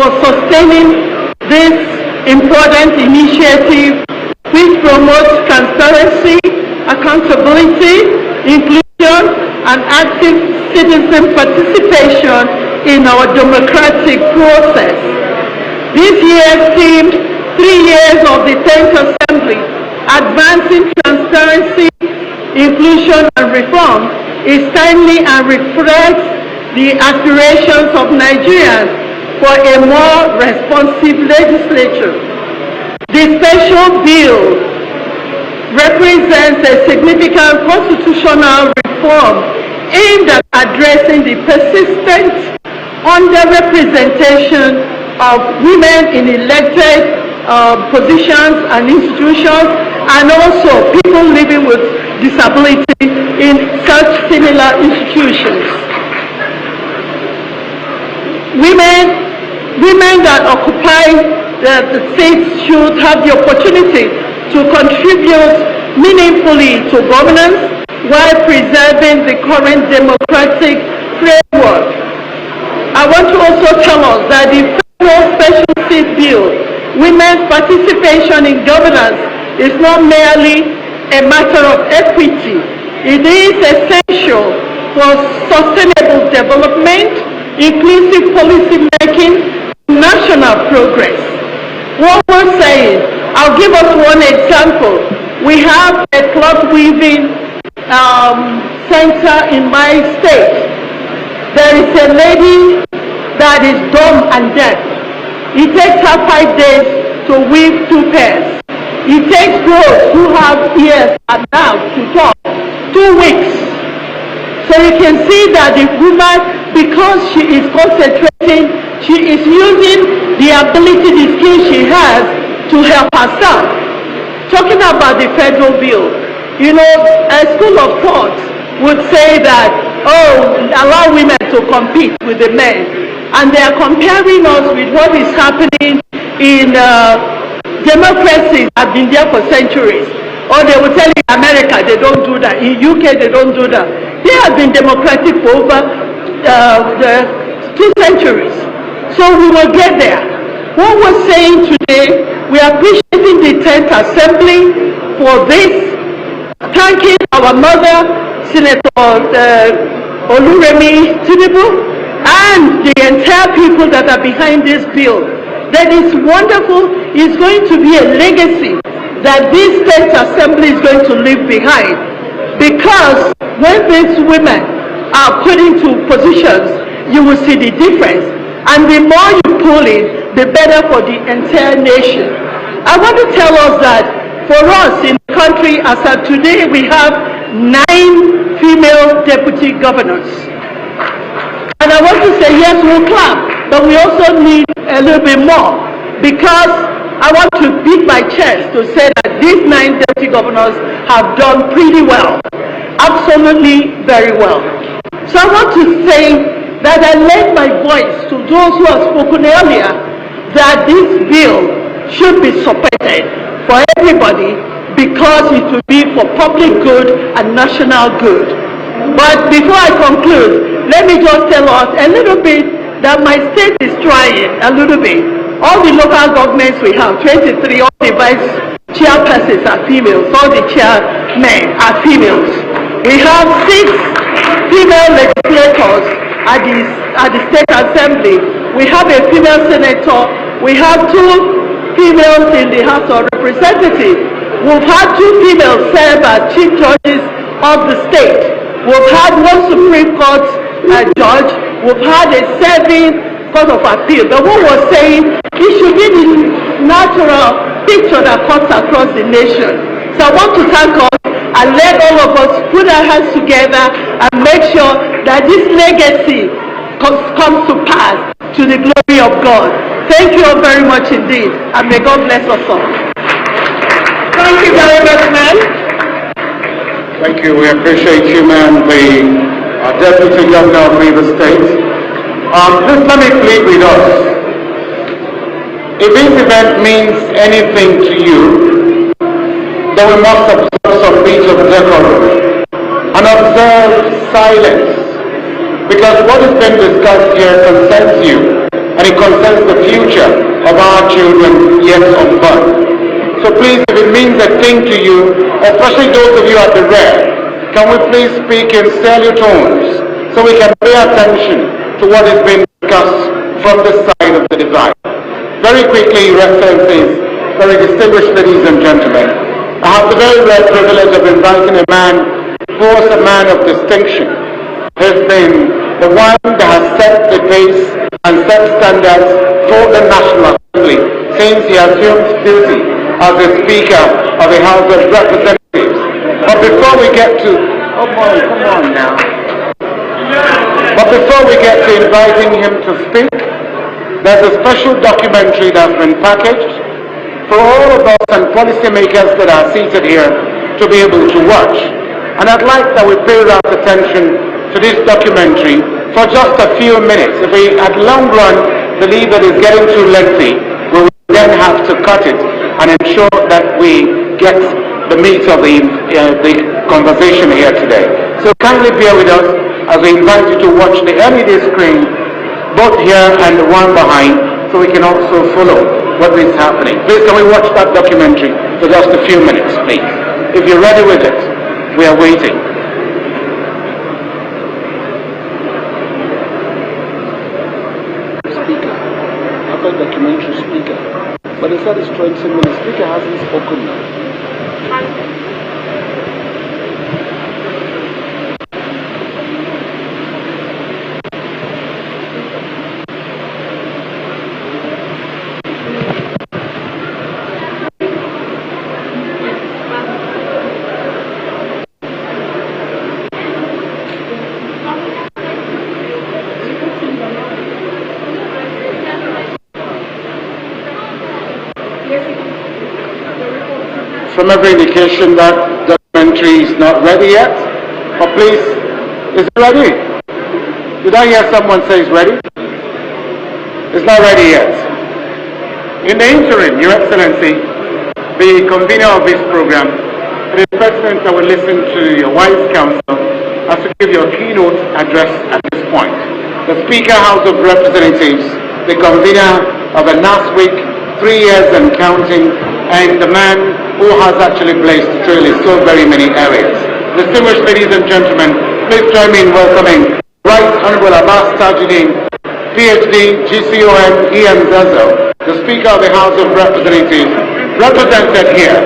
for sustaining this important initiative which promotes transparency, accountability, inclusion, and active citizen participation in our democratic process. This year's theme, 3 years of the 10th Assembly, Advancing Transparency, Inclusion and Reform, is timely and reflects the aspirations of Nigerians for a more responsive legislature. The special bill represents a significant constitutional reform aimed at addressing the persistent underrepresentation of women in elected positions and institutions, and also people living with disability in such similar institutions. Women that occupy the seats should have the opportunity to contribute meaningfully to governance while preserving the current democratic framework. I want to also tell us that the federal special seat bill, women's participation in governance is not merely a matter of equity. It is essential for sustainable development, inclusive policy making, national progress. What we're saying, I'll give us one example. We have a cloth weaving center in my state. There is a lady that is dumb and deaf. It takes her 5 days to weave 2 pairs. It takes those who have ears and mouth to talk 2 weeks. So you can see that the woman, because she is concentrating, she is using the ability, the skill she has to help herself. Talking about the federal bill, you know, a school of thought would say that, oh, allow women to compete with the men. And they are comparing us with what is happening in democracies that have been there for centuries. Or they will tell you in America they don't do that, in UK they don't do that. They have been democratic for over 2 centuries. So we will get there. What we're saying today, we are appreciating the 10th Assembly for this, thanking our mother, Senator Oluremi Tinubu, and the entire people that are behind this bill. That is wonderful. It's going to be a legacy that this state assembly is going to leave behind. Because when these women are put into positions, you will see the difference. And the more you pull in, the better for the entire nation. I want to tell us that for us in the country, as of today, we have 9 female deputy governors. And I want to say, yes, we'll clap, but we also need a little bit more, because I want to beat my chest to say that these 9 deputy governors have done pretty well, absolutely very well. So I want to say that I lend my voice to those who have spoken earlier, that this bill should be supported for everybody, because it will be for public good and national good. But before I conclude, let me just tell us a little bit that my state is trying a little bit. All the local governments we have, 23, all the vice chairpersons are females, all the chairmen are females. We have 6 female legislators at the state assembly. We have a female senator. We have 2 females in the House of Representatives. We've had 2 females serve as chief judges of the state. We've had 1 Supreme Court judge. We've had a 7 Court of Appeal. But what we're saying, it should be the natural picture that cuts across the nation. So I want to thank us and let all of us put our hands together and make sure that this legacy comes to pass to the glory of God. Thank you all very much indeed, and may God bless us all. Thank you very much, ma'am. Thank you. We appreciate you, ma'am, the Deputy Governor of Rivers State. Please let me plead with us. If this event means anything to you, then we must observe some bit of decorum and observe silence, because what is being discussed here concerns you, and it concerns the future of our children yet unborn. So please, if it means a thing to you, especially those of you at the rear, can we please speak in stereo tones so we can pay attention to what is being discussed from the side of the divide. Very quickly, Your Excellencies, very distinguished ladies and gentlemen, I have the very rare privilege of inviting a man who was a man of distinction. He has been the one that has set the pace and set standards for the National Assembly since he assumed duty as the Speaker of the House of Representatives. But before we get to... Oh boy, come on now. But before we get to inviting him to speak, there's a special documentary that's been packaged for all of us and policymakers that are seated here to be able to watch. And I'd like that we pay rapt attention to this documentary for just a few minutes. If we, at long run, believe that it's getting too lengthy, we will then have to cut it and ensure that we get the meat of the conversation here today. So kindly bear with us as we invite you to watch the LED screen, both here and the one behind, so we can also follow what is happening. Please, can we watch that documentary for just a few minutes, please? If you're ready with it, we are waiting. Speaker, I thought documentary speaker, but they said it's 20 minutes. Speaker hasn't spoken now. From every indication that documentary is not ready yet. But please, is it ready? Did I hear someone say it's ready? It's not ready yet. In the interim, Your Excellency, the convener of this program, it is pertinent that we listen to your wise counsel as to give your keynote address at this point. The Speaker, House of Representatives, the convener of the NASS Week, 3 years and counting, and the man who has actually blazed the trail in so very many areas. Distinguished ladies and gentlemen, please join me in welcoming Right Honorable Abbas Tajuddin, PhD, GCON, EM Zazo, the Speaker of the House of Representatives, represented here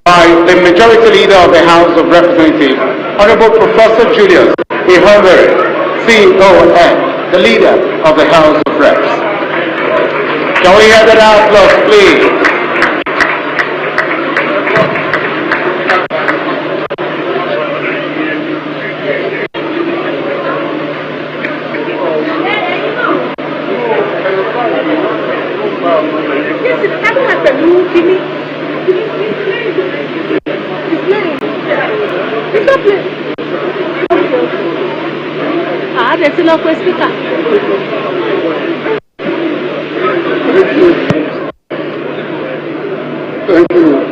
by the Majority Leader of the House of Representatives, Honorable Professor Julius Ihomere, CON, the Leader of the House of Reps. Can we hear that applause, please? Thank you.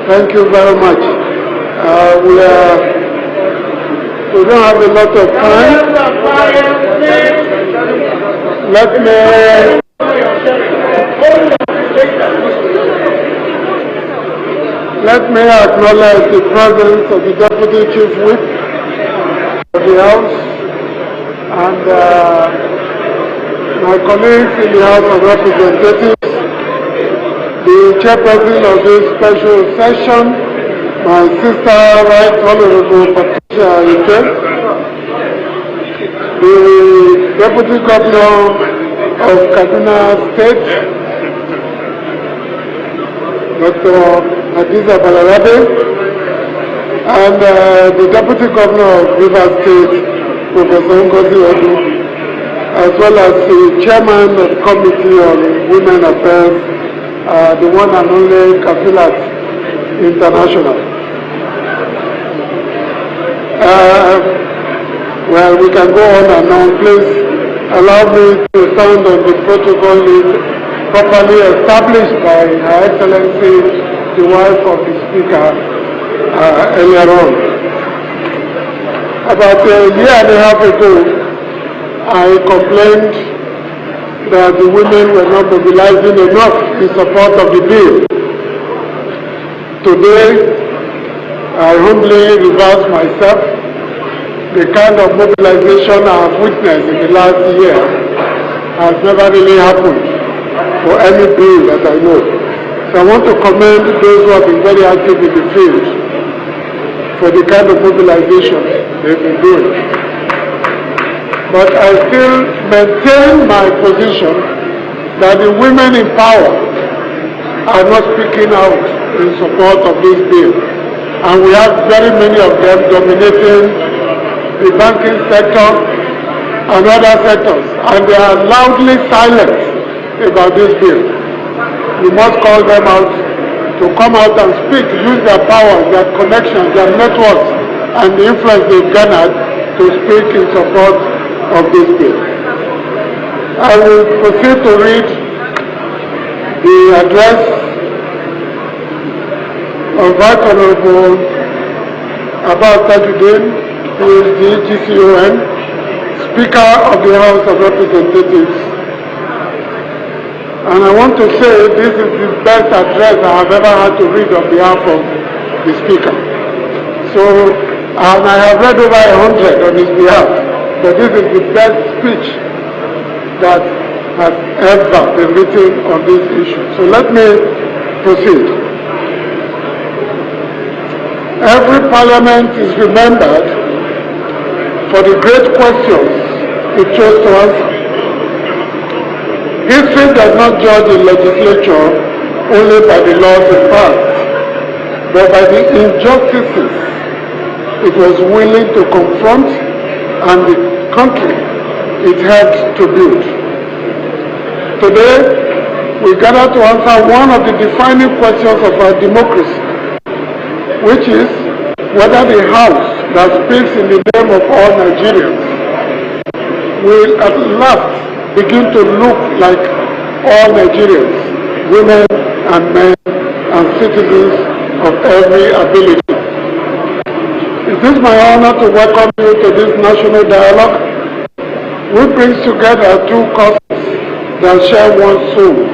Thank you very much. We don't have a lot of time. Let me acknowledge the presence of the Deputy Chief Whip of the House and my colleagues in the House of Representatives, the chairperson of this special session, my sister, Right Honorable Patricia Ike, the Deputy Governor of Kaduna State, Dr. Hadiza Balarabe, and the Deputy Governor of Rivers State, Professor Ngozi Odu, as well as the Chairman of the Committee on Women Affairs, the one and only Kafilat International. Well, we can go on and on. Please allow me to stand on the protocol properly established by Her Excellency, the wife of the Speaker, earlier on. About a year and a half ago, I complained that the women were not mobilizing enough in support of the bill. Today, I humbly reverse myself. The kind of mobilization I have witnessed in the last year has never really happened for any bill that I know. So I want to commend those who have been very active in the field for the kind of mobilization they've been doing. But I still maintain my position that the women in power are not speaking out in support of this bill. And we have very many of them dominating the banking sector and other sectors, and they are loudly silent about this bill. We must call them out to come out and speak, use their power, their connections, their networks, and the influence they've garnered to speak in support of this bill. I will proceed to read the address of Vice Honorable Abbas Tajuddin, PhD, GCON, Speaker of the House of Representatives. And I want to say this is the best address I have ever had to read on behalf of the Speaker. So, and I have read over 100 on his behalf, but this is the best speech that has ever been written on this issue. So let me proceed. Every parliament is remembered for the great questions it chose to answer. History does not judge a legislature only by the laws it passed, but by the injustices it was willing to confront and the country it helped to build. Today, we gather to answer one of the defining questions of our democracy, which is whether the House that speaks in the name of all Nigerians will at last begin to look like all Nigerians, women and men and citizens of every ability. It is my honor to welcome you to this national dialogue, which brings together two causes that share one soul: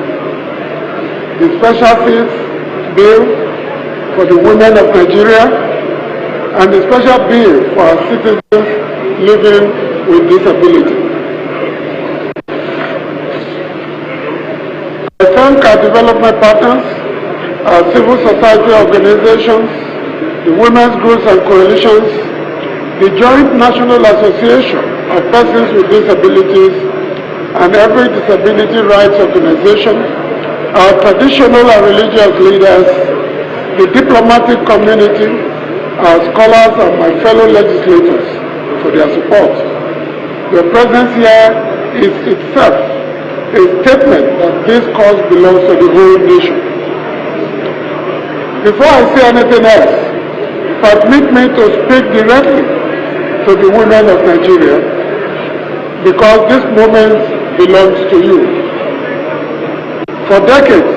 the Special Seats Bill for the women of Nigeria and the Special Bill for our citizens living with disability. I thank our development partners, our civil society organizations, the women's groups and coalitions, the Joint National Association of Persons with Disabilities, and every disability rights organization, our traditional and religious leaders, the diplomatic community, our scholars, and my fellow legislators for their support. Your presence here is itself a statement that this cause belongs to the whole nation. Before I say anything else, permit me to speak directly to the women of Nigeria, because this moment belongs to you. For decades,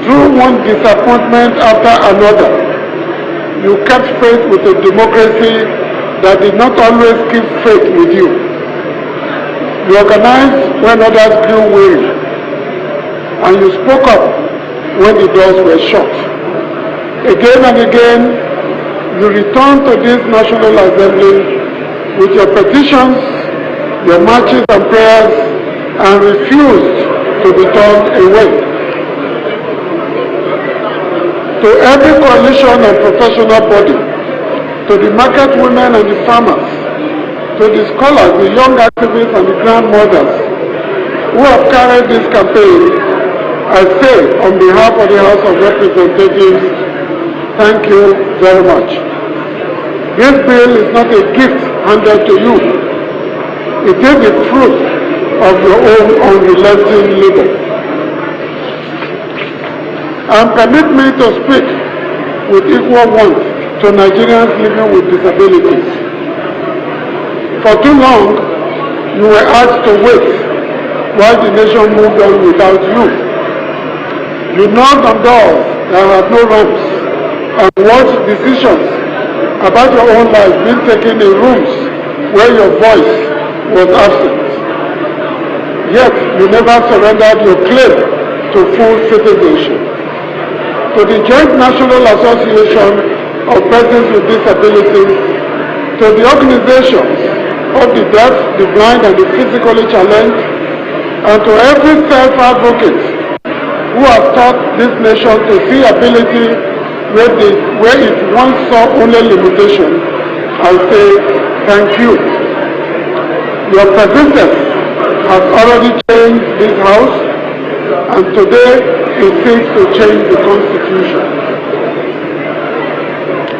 through one disappointment after another, you kept faith with a democracy that did not always keep faith with you. You organized when others grew weary, and you spoke up when the doors were shut. Again and again, you returned to this National Assembly with your petitions, your marches and prayers, and refused to be turned away. To every coalition and professional body, to the market women and the farmers, to the scholars, the young activists and the grandmothers who have carried this campaign, I say on behalf of the House of Representatives, thank you very much. This bill is not a gift handed to you. It is the fruit of your own unrelenting labor. And permit me to speak with equal warmth to Nigerians living with disabilities. For too long, you were asked to wait while the nation moved on without you. You knocked on doors that had no ramps and watched decisions about your own life being taken in rooms where your voice was absent. Yet, you never surrendered your claim to full citizenship. To to the Joint National Association of Persons with Disabilities, to the organizations of the deaf, the blind, and the physically challenged, and to every self-advocate who has taught this nation to see ability where it once saw only limitation, I say thank you. Your persistence has already changed this House, and today it seeks to change the Constitution.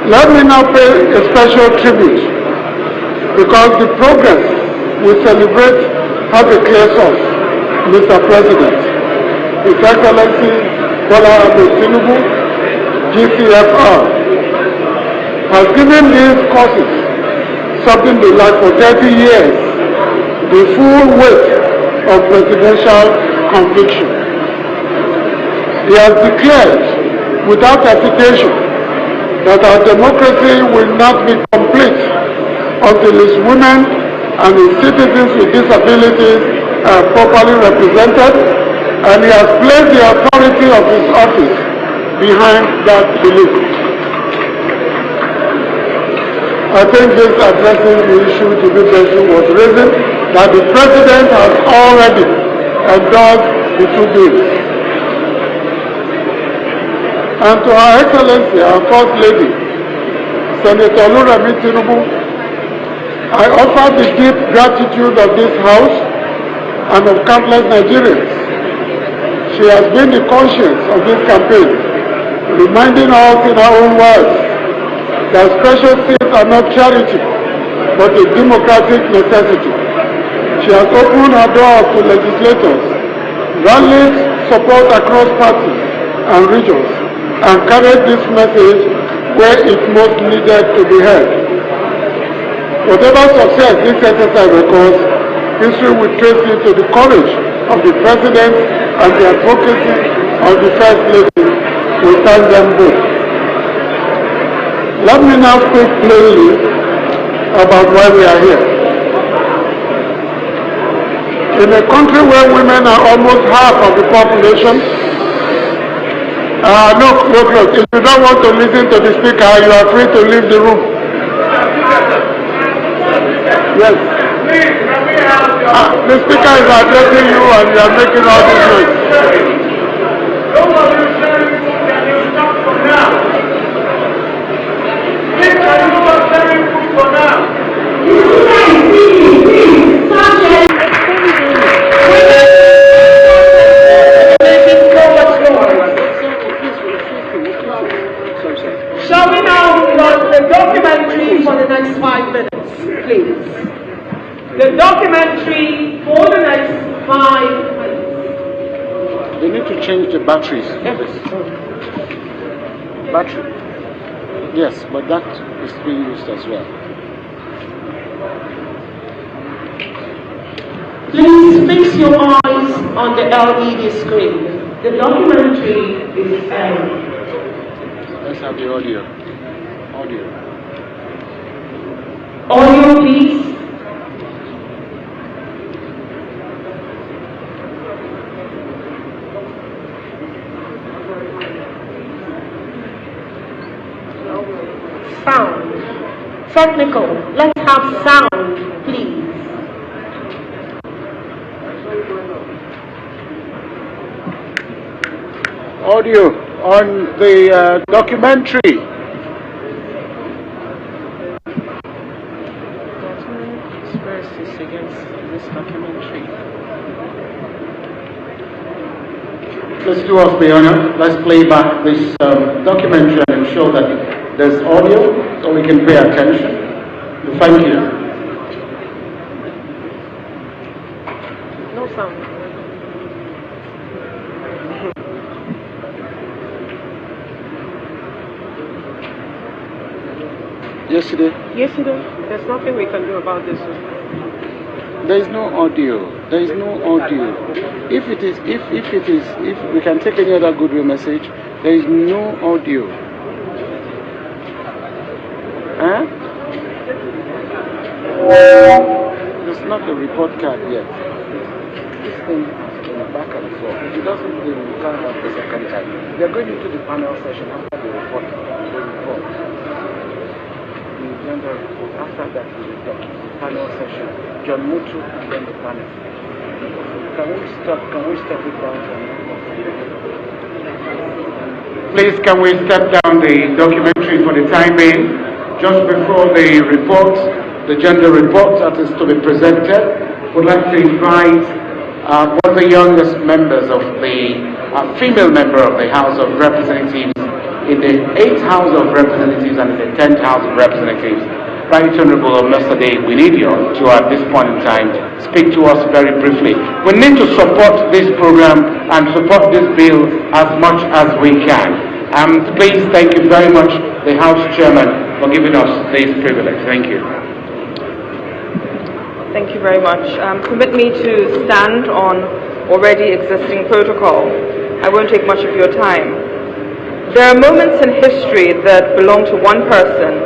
Let me now pay a special tribute, because the progress we celebrate has a clear source, Mr. President. His Excellency Bola Ahmed Tinubu, GCFR, has given these causes something they like for 30 years, the full weight of presidential conviction. He has declared without hesitation that our democracy will not be complete until its women and its citizens with disabilities are properly represented, and he has placed the authority of his office behind that belief. I think this addressing the issue to be was raising that the President has already endorsed the two bills. And to Her Excellency, our First Lady, Senator Oluremi Tinubu, I offer the deep gratitude of this House and of countless Nigerians. She has been the conscience of this campaign, reminding us in our own words that special seats are not charity, but a democratic necessity. She has opened her doors to legislators, rallied support across parties and regions, and carried this message where it most needed to be heard. Whatever success this exercise records, history will trace it to the courage of the President and the advocacy of the First Lady. We thank them both. Let me now speak plainly about why we are here. In a country where women are almost half of the population, look, if you don't want to listen to the speaker, you are free to leave the room. Yes. The speaker is addressing you and you are making all these noise. Shall we now run the documentary for the next 5 minutes, please? The documentary for the next 5 minutes. They need to change the batteries for this. Battery. Yes, but that is being used as well. Please fix your eyes on the LED screen. The documentary is airing. Let's have the audio. Audio, please. Sound. Technical. Let's have sound, please. Audio on the documentary. Against this documentary. Let's do us the honor. Let's play back this documentary and ensure that there's audio so we can pay attention. Thank you. No sound. Yesterday? There's nothing we can do about this. There is no audio. If we can take any other goodwill message, there is no audio. Huh? There's not a report card yet. This thing. back and forth. If he doesn't do, we can't have the second time. We are going into the panel session after the report. The agenda report. After that, we will talk. The panel session. John Mutu and then the panel. Can we step it down? Please, can we step down the documentary for the time being? Just before the report, the gender report that is to be presented, would like to invite one of the youngest members of the female member of the House of Representatives in the 8th House of Representatives and the 10th House of Representatives, Right Honorable Mr. Winidio, to at this point in time speak to us very briefly. We need to support this program and support this bill as much as we can. Please, thank you very much, the House Chairman, for giving us this privilege. Thank you. Thank you very much. Permit me to stand on already existing protocol. I won't take much of your time. There are moments in history that belong to one person,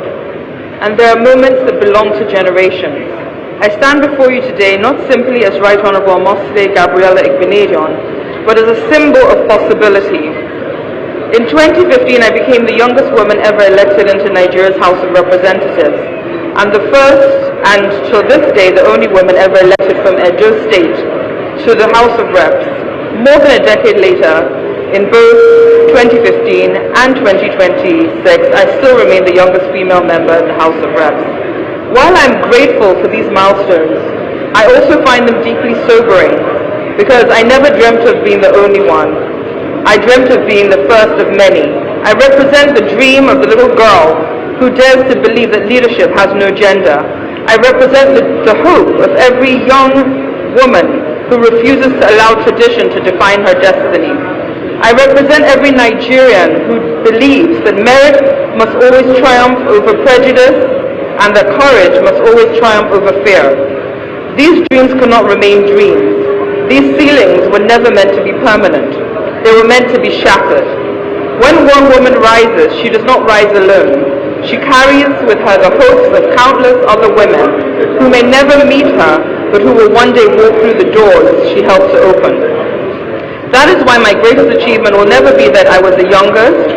and there are moments that belong to generations. I stand before you today not simply as Right Honourable Mosle Gabriela Igbenedion, but as a symbol of possibility. In 2015, I became the youngest woman ever elected into Nigeria's House of Representatives, and the first, and till this day, the only woman ever elected from Edo State to the House of Reps. More than a decade later, in both 2015 and 2026, I still remain the youngest female member in the House of Reps. While I'm grateful for these milestones, I also find them deeply sobering, because I never dreamt of being the only one. I dreamt of being the first of many. I represent the dream of the little girl who dares to believe that leadership has no gender. I represent the hope of every young woman who refuses to allow tradition to define her destiny. I represent every Nigerian who believes that merit must always triumph over prejudice and that courage must always triumph over fear. These dreams cannot remain dreams. These ceilings were never meant to be permanent. They were meant to be shattered. When one woman rises, she does not rise alone. She carries with her the hopes of countless other women who may never meet her, but who will one day walk through the doors she helped to open. That is why my greatest achievement will never be that I was the youngest.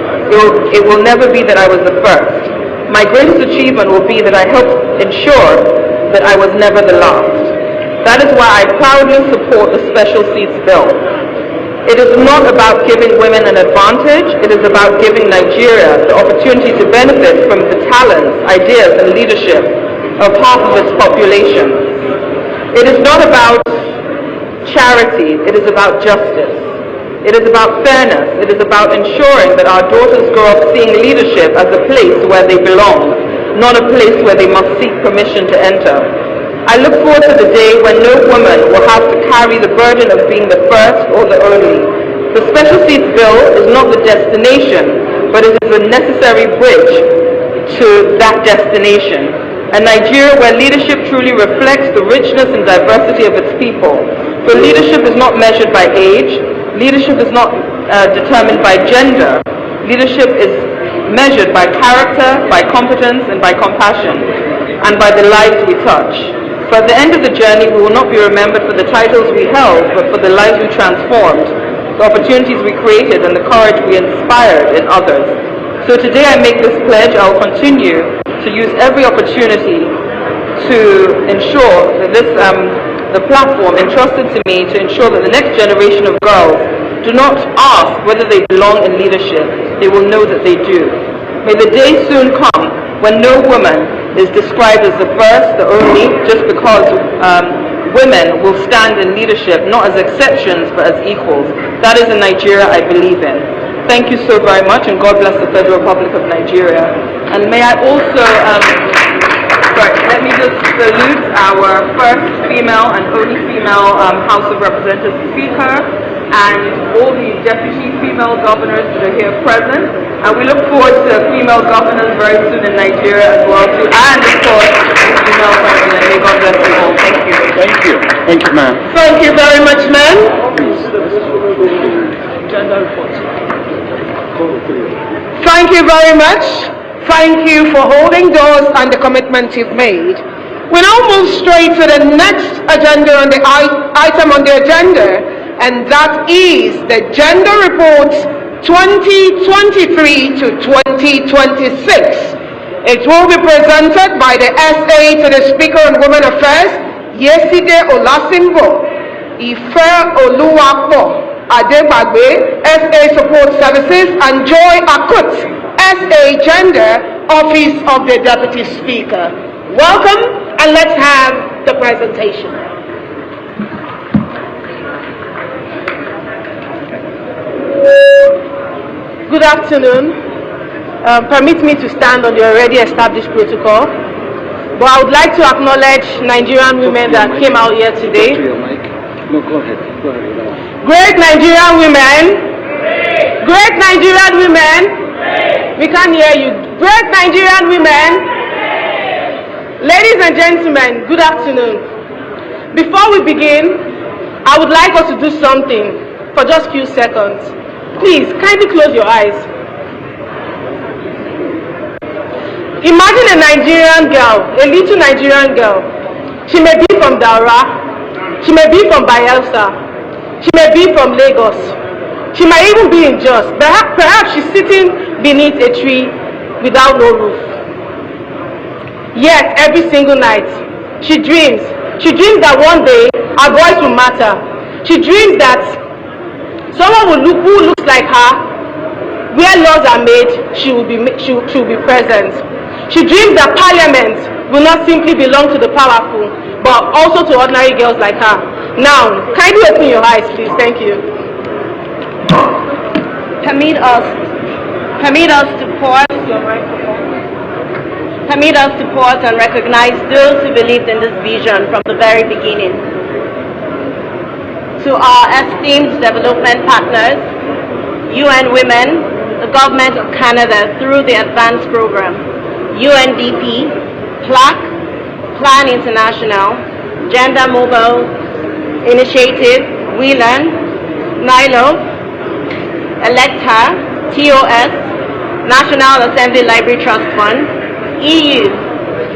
It will never be that I was the first. My greatest achievement will be that I helped ensure that I was never the last. That is why I proudly support the Special Seats Bill. It is not about giving women an advantage, it is about giving Nigeria the opportunity to benefit from the talents, ideas, and leadership of half of its population. It is not about charity, it is about justice. It is about fairness, it is about ensuring that our daughters grow up seeing leadership as a place where they belong, not a place where they must seek permission to enter. I look forward to the day when no woman will have to carry the burden of being the first or the only. The Special Seats Bill is not the destination, but it is a necessary bridge to that destination. A Nigeria where leadership truly reflects the richness and diversity of its people. For leadership is not measured by age, leadership is not determined by gender. Leadership is measured by character, by competence, and by compassion, and by the lives we touch. For at the end of the journey, we will not be remembered for the titles we held, but for the lives we transformed, the opportunities we created, and the courage we inspired in others. So today I make this pledge. I will continue to use every opportunity to ensure that the platform entrusted to me to ensure that the next generation of girls do not ask whether they belong in leadership. They will know that they do. May the day soon come when no woman is described as the first, the only, just because women will stand in leadership, not as exceptions, but as equals. That is a Nigeria I believe in. Thank you so very much, and God bless the Federal Republic of Nigeria. And may I also, let me just salute our first female and only female House of Representatives Speaker, and all the deputy female governors that are here present. And we look forward to female governors very soon in Nigeria as well too. And of course, the female president. May God bless you all. Thank you. Thank you. Thank you, ma'am. Thank you very much, ma'am. Thank you very much. Thank you for holding doors and the commitment you've made. We now move straight to the next agenda on the item on the agenda, and that is the Gender Report 2023 to 2026. It will be presented by the SA to the Speaker on Women Affairs, Yeside Olasimbo, Ife Oluwapo Adebagbe, SA Support Services, and Joy Akut, SA Gender, Office of the Deputy Speaker. Welcome, and let's have the presentation. Good afternoon. Permit me to stand on the already established protocol, but I would like to acknowledge Nigerian women that came out here today. No, go ahead. Great Nigerian women. Great Nigerian women. We can't hear you. Great Nigerian women. Ladies and gentlemen, good afternoon. Before we begin, I would like us to do something for just a few seconds. Please, kindly close your eyes. Imagine a Nigerian girl, a little Nigerian girl. She may be from Daura, she may be from Bayelsa, she may be from Lagos, she might even be in Jos. Perhaps she's sitting beneath a tree without no roof. Yet, every single night, she dreams. She dreams that one day her voice will matter. She dreams that someone who looks like her, where laws are made, she will be present. She dreams that parliament will not simply belong to the powerful, but also to ordinary girls like her. Now, kindly open your eyes, please. Thank you. Permit us to pause. Permit us to pause and recognize those who believed in this vision from the very beginning. To our esteemed development partners, UN Women, the Government of Canada through the Advance Program, UNDP, PLAC, Plan International, Gender Mobile Initiative, WeLearn, NILO, Electoral, TOS, National Assembly Library Trust Fund, EU,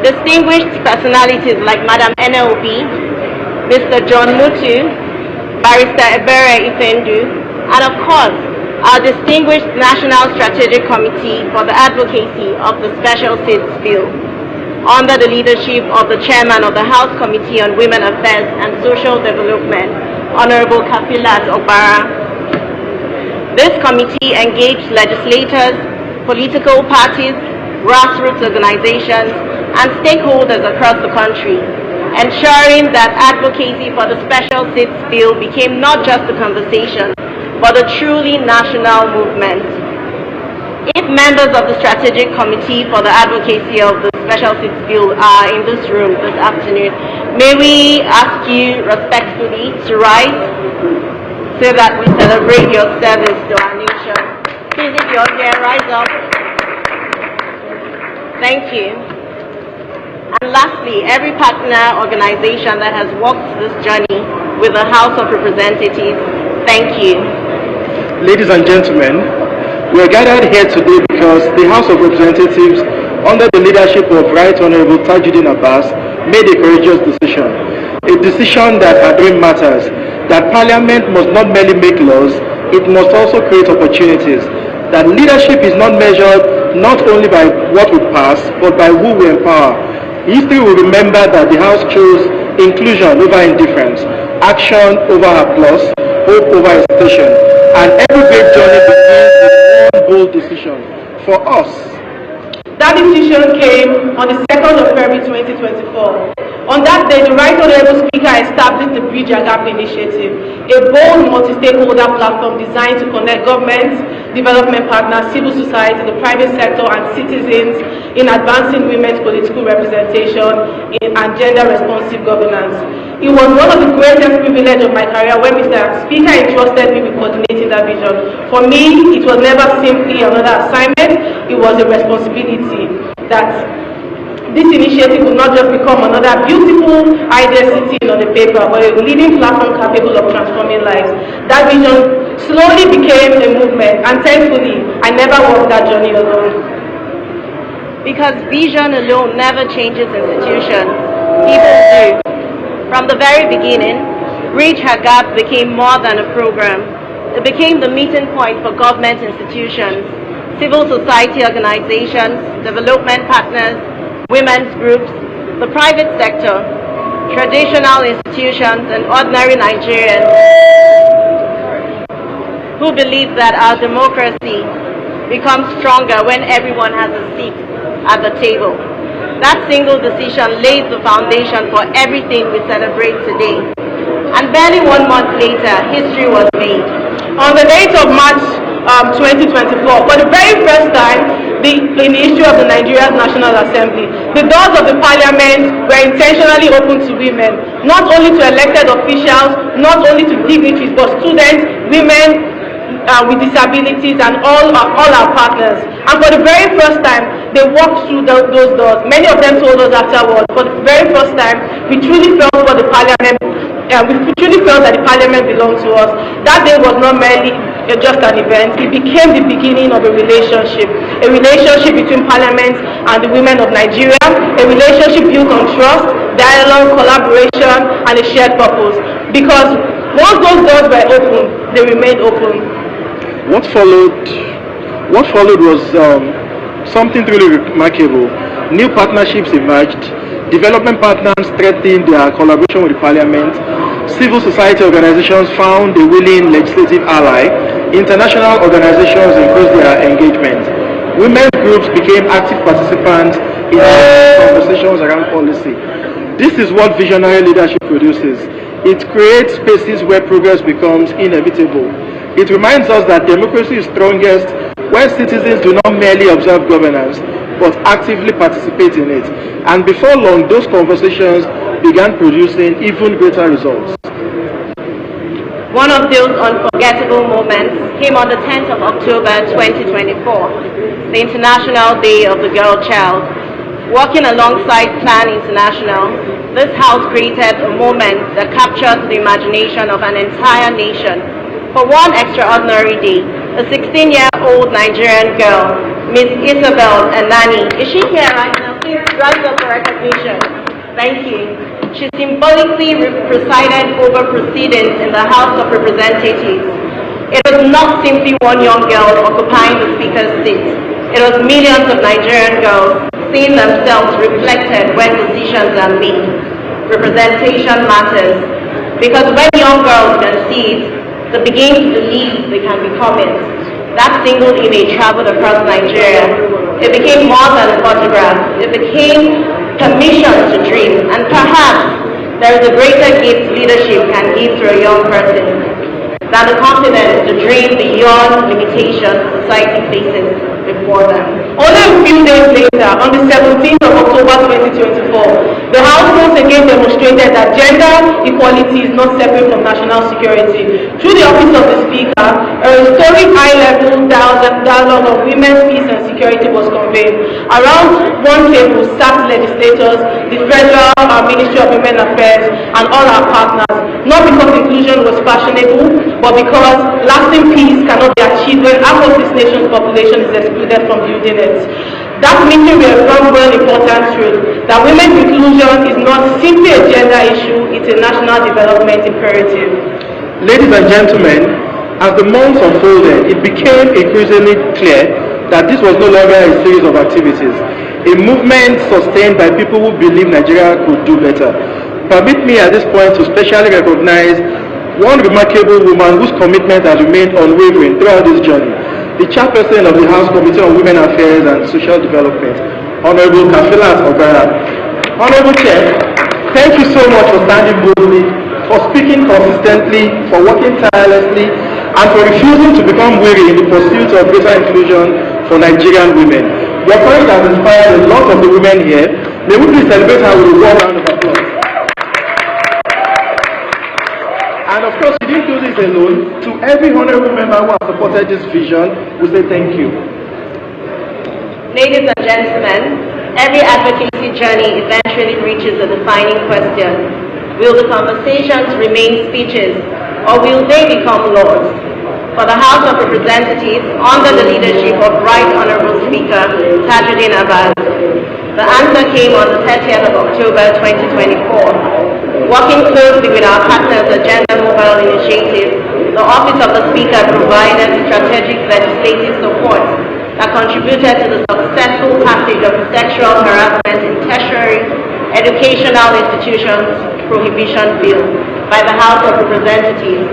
distinguished personalities like Madam NLB, Mr. John Mutu, Barrister Ebere Ifendu, and of course, our distinguished National Strategic Committee for the Advocacy of the Special Seats Bill, under the leadership of the Chairman of the House Committee on Women Affairs and Social Development, Honorable Kafilat Obara. This committee engaged legislators, political parties, grassroots organizations, and stakeholders across the country, ensuring that advocacy for the Special Seats Bill became not just a conversation, but a truly national movement. If members of the Strategic Committee for the Advocacy of the Special Seats Bill are in this room this afternoon, may we ask you respectfully to rise so that we celebrate your service to our nation. Please, if you're here, rise up. Thank you. And lastly, every partner organization that has walked this journey with the House of Representatives, thank you. Ladies and gentlemen, we are gathered here today because the House of Representatives, under the leadership of Right Honorable Tajuddin Abbas, made a courageous decision. A decision that our dream matters, that Parliament must not merely make laws, it must also create opportunities. That leadership is not measured not only by what we pass, but by who we empower. History will remember that the House chose inclusion over indifference, action over applause, hope over hesitation, and every great journey begins with one bold decision. For us, that decision came on the 2nd of February 2024. On that day, the Right Honorable Speaker established the Bridge a Gap Initiative, a bold multi-stakeholder platform designed to connect governments, development partners, civil society, the private sector, and citizens in advancing women's political representation and gender-responsive governance. It was one of the greatest privileges of my career when Mr. Speaker entrusted me with coordinating that vision. For me, it was never simply another assignment, it was a responsibility that this initiative will not just become another beautiful idea sitting on the paper, but a leading platform capable of transforming lives. That vision slowly became a movement, and thankfully, I never walked that journey alone. Because vision alone never changes institutions. People do. From the very beginning, Bridge Her Gap became more than a program. It became the meeting point for government institutions, civil society organizations, development partners, women's groups, the private sector, traditional institutions, and ordinary Nigerians who believe that our democracy becomes stronger when everyone has a seat at the table. That single decision laid the foundation for everything we celebrate today. And barely 1 month later, history was made. On the date of March 2024, for the very first time in the history of the Nigerian National Assembly, the doors of the parliament were intentionally opened to women, not only to elected officials, not only to dignitaries, but students, women with disabilities, and all our partners. And for the very first time, they walked through those doors. Many of them told us afterwards, for the very first time, we truly felt for the parliament. We truly felt that the parliament belonged to us. That day was not merely just an event. It became the beginning of a relationship between parliament and the women of Nigeria, a relationship built on trust, dialogue, collaboration, and a shared purpose. Because once those doors were open, they remained open. What followed was something really remarkable. New partnerships emerged. Development partners strengthened their collaboration with the parliament. Civil society organizations found a willing legislative ally. International organizations increased their engagement. Women's groups became active participants in conversations around policy. This is what visionary leadership produces. It creates spaces where progress becomes inevitable. It reminds us that democracy is strongest when citizens do not merely observe governance, but actively participate in it. And before long, those conversations began producing even greater results. One of those unforgettable moments came on the 10th of October 2024, the International Day of the Girl Child. Working alongside Plan International, this house created a moment that captured the imagination of an entire nation. For one extraordinary day, a 16-year-old Nigerian girl, Miss Isabel Anani. Is she here right now? Please rise up for recognition. Thank you. She symbolically presided over proceedings in the House of Representatives. It was not simply one young girl occupying the Speaker's seat. It was millions of Nigerian girls seeing themselves reflected when decisions are made. Representation matters, because when young girls can see it, they begin to believe they can become it. That single image traveled across Nigeria. It became more than a photograph. It became permission to dream. And perhaps there is a greater gift leadership can give to a young person than the confidence to dream beyond limitations society faces before them. Only a few days later, on the 17th of October 2024, the House once again demonstrated that gender equality is not separate from national security. Through the Office of the Speaker, a historic high-level dialogue of women's peace and security was convened. Around one table sat legislators, the Federal Ministry of Women Affairs, and all our partners, not because inclusion was fashionable, but because lasting peace cannot be achieved when half of this nation's population is excluded from building it. That meeting reaffirmed one important truth, that women's inclusion is not simply a gender issue, it's a national development imperative. Ladies and gentlemen, as the months unfolded, it became increasingly clear that this was no longer a series of activities, a movement sustained by people who believe Nigeria could do better. Permit me at this point to specially recognize one remarkable woman whose commitment has remained unwavering throughout this journey, the chairperson of the House Committee on Women Affairs and Social Development, Honorable Kafilat Ogara. Honorable Chair, thank you so much for standing boldly, for speaking consistently, for working tirelessly, and for refusing to become weary in the pursuit of greater inclusion for Nigerian women. Your courage has inspired a lot of the women here. May we please celebrate her with a warm round of applause. And of course, we didn't do this alone. To every honorable member who has supported this vision, we say thank you. Ladies and gentlemen, every advocacy journey eventually reaches a defining question. Will the conversations remain speeches, or will they become laws? For the House of Representatives, under the leadership of Right Honorable Speaker Tajuddin Abbas, The answer came on the 30th of October 2024. Working closely with our partners at Gender Mobile Initiative, the Office of the Speaker provided strategic legislative support that contributed to the successful passage of the Sexual Harassment in Tertiary Educational Institutions Prohibition Bill by the House of Representatives.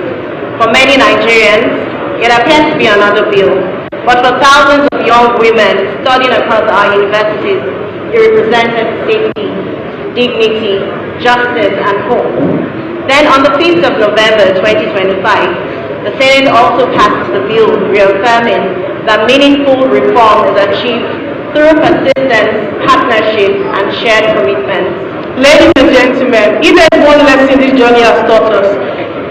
For many Nigerians, it appears to be another bill, but for thousands of young women studying across our universities, it represented safety, dignity, justice, and hope. Then on the 5th of November 2025, the Senate also passed the bill reaffirming that meaningful reform is achieved through persistence, partnership, and shared commitment. Ladies and gentlemen, if there's one lesson this journey has taught us,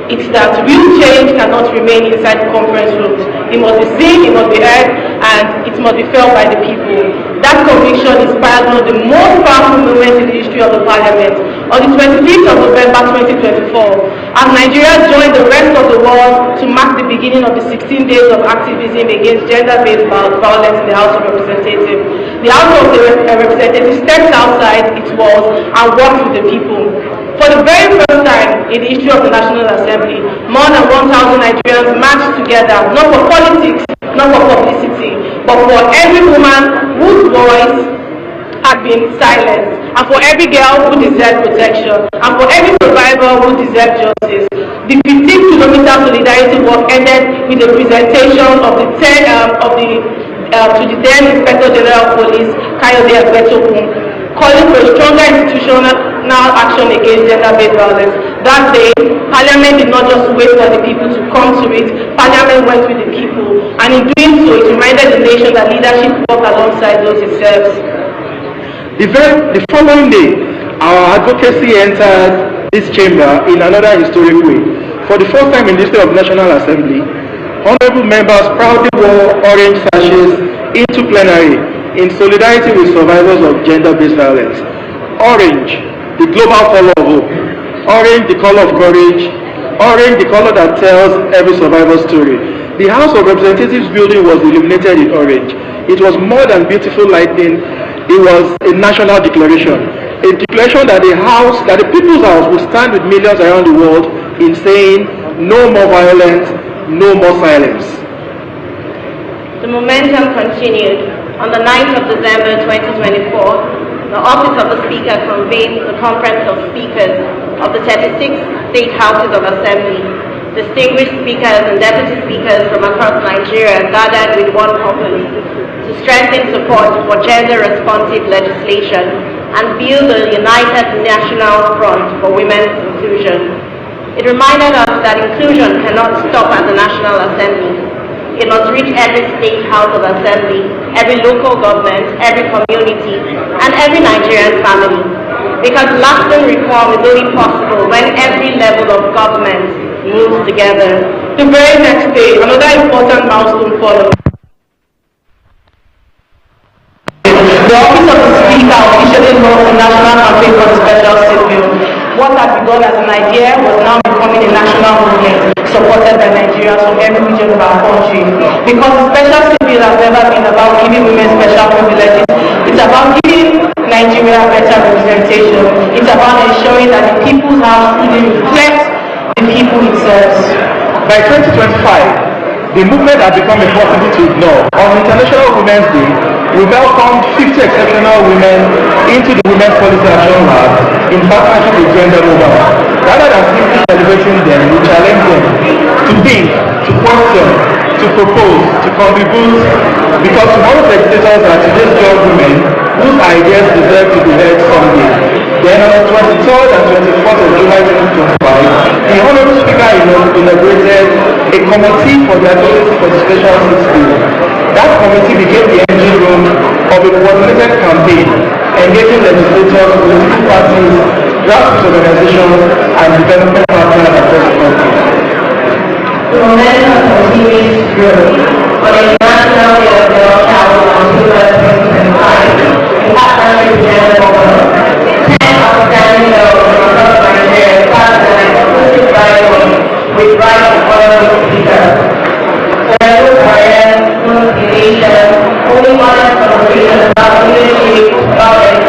it's that real change cannot remain inside the conference rooms. It must be seen, it must be heard, and it must be felt by the people. That conviction inspired one of the most powerful moments in the history of the Parliament. On the 25th of November 2024, as Nigeria joined the rest of the world to mark the beginning of the 16 days of activism against gender-based violence in the House of Representatives, the House of Representatives stepped outside its walls and worked with the people. For the very first time in the history of the National Assembly, more than 1,000 Nigerians marched together, not for politics, not for publicity, but for every woman whose voice had been silenced, and for every girl who deserved protection, and for every survivor who deserved justice. The 15-kilometer solidarity walk ended with the presentation of the to the then Inspector General of Police, Kayode Egbetokun, calling for a stronger institutional action against gender-based violence. That day, Parliament did not just wait for the people to come to it, Parliament went with the people, and in doing so, it reminded the nation that leadership works alongside those it serves. The following day, our advocacy entered this chamber in another historic way. For the first time in the history of the National Assembly, honorable members proudly wore orange sashes into plenary in solidarity with survivors of gender-based violence. Orange, the global color of hope. Orange, the color of courage. Orange, the color that tells every survivor story. The House of Representatives building was illuminated in orange. It was more than beautiful lighting. It was a national declaration. A declaration that the People's House will stand with millions around the world in saying, no more violence, no more silence. The momentum continued. On the 9th of December 2024, the Office of the Speaker convened the Conference of Speakers of the 36 state houses of assembly. Distinguished speakers and deputy speakers from across Nigeria gathered with one purpose: to strengthen support for gender-responsive legislation and build a united national front for women's inclusion. It reminded us that inclusion cannot stop at the National Assembly. It must reach every state house of assembly, every local government, every community, and every Nigerian family. Because lasting reform is only possible when every level of government moves together. The very next day, another important milestone followed. The Office of the Speaker officially launched the national campaign for the special state bill. What had begun as an idea was now becoming a national movement, supported by Nigerians from every region of our country. Because the special state bill has never been about giving women special privileges. It's about giving Nigeria better representation. It's about ensuring that the People's House truly reflects the people it serves. By 2025, the movement has become impossible to ignore. On International Women's Day, we welcomed 50 exceptional women into the Women's Policy Action Lab in partnership with Gender Mobile. Rather than simply celebrating them, we challenge them to think, to question, to propose, to contribute, because tomorrow's legislators are today's young women whose ideas deserve to be heard someday. Then on the 23rd and 24th of July 2025, the Honorable Speaker inaugurated a committee for the advocacy for the special seats bill. That committee became the engine room of a coordinated campaign engaging legislators, political parties, grassroots organizations, and development partners across the country. The momentum continues to grow. On the International Day of the Girl Child on October 2025, in partnership with Gender Mobile, 10 outstanding girls from across Nigeria started an exclusive dialogue with Right Honorable Speaker. Political careers, motivation, only honest conversation about leadership, governance,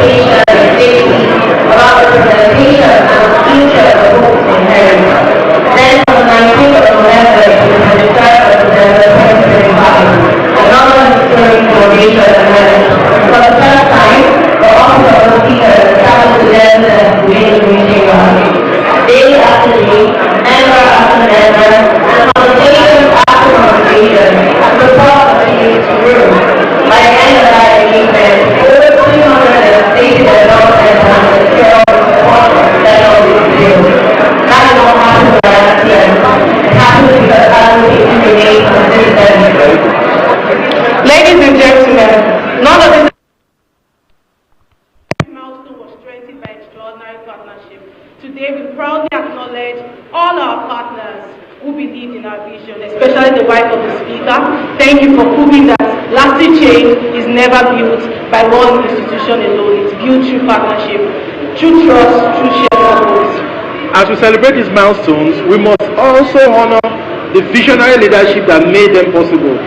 extraordinary partnership. Today, we proudly acknowledge all our partners who believed in our vision, especially the wife of the Speaker. Thank you for proving that lasting change is never built by one institution alone. It's built through partnership, through trust, through shared purpose. As we celebrate these milestones, we must also honor the visionary leadership that made them possible.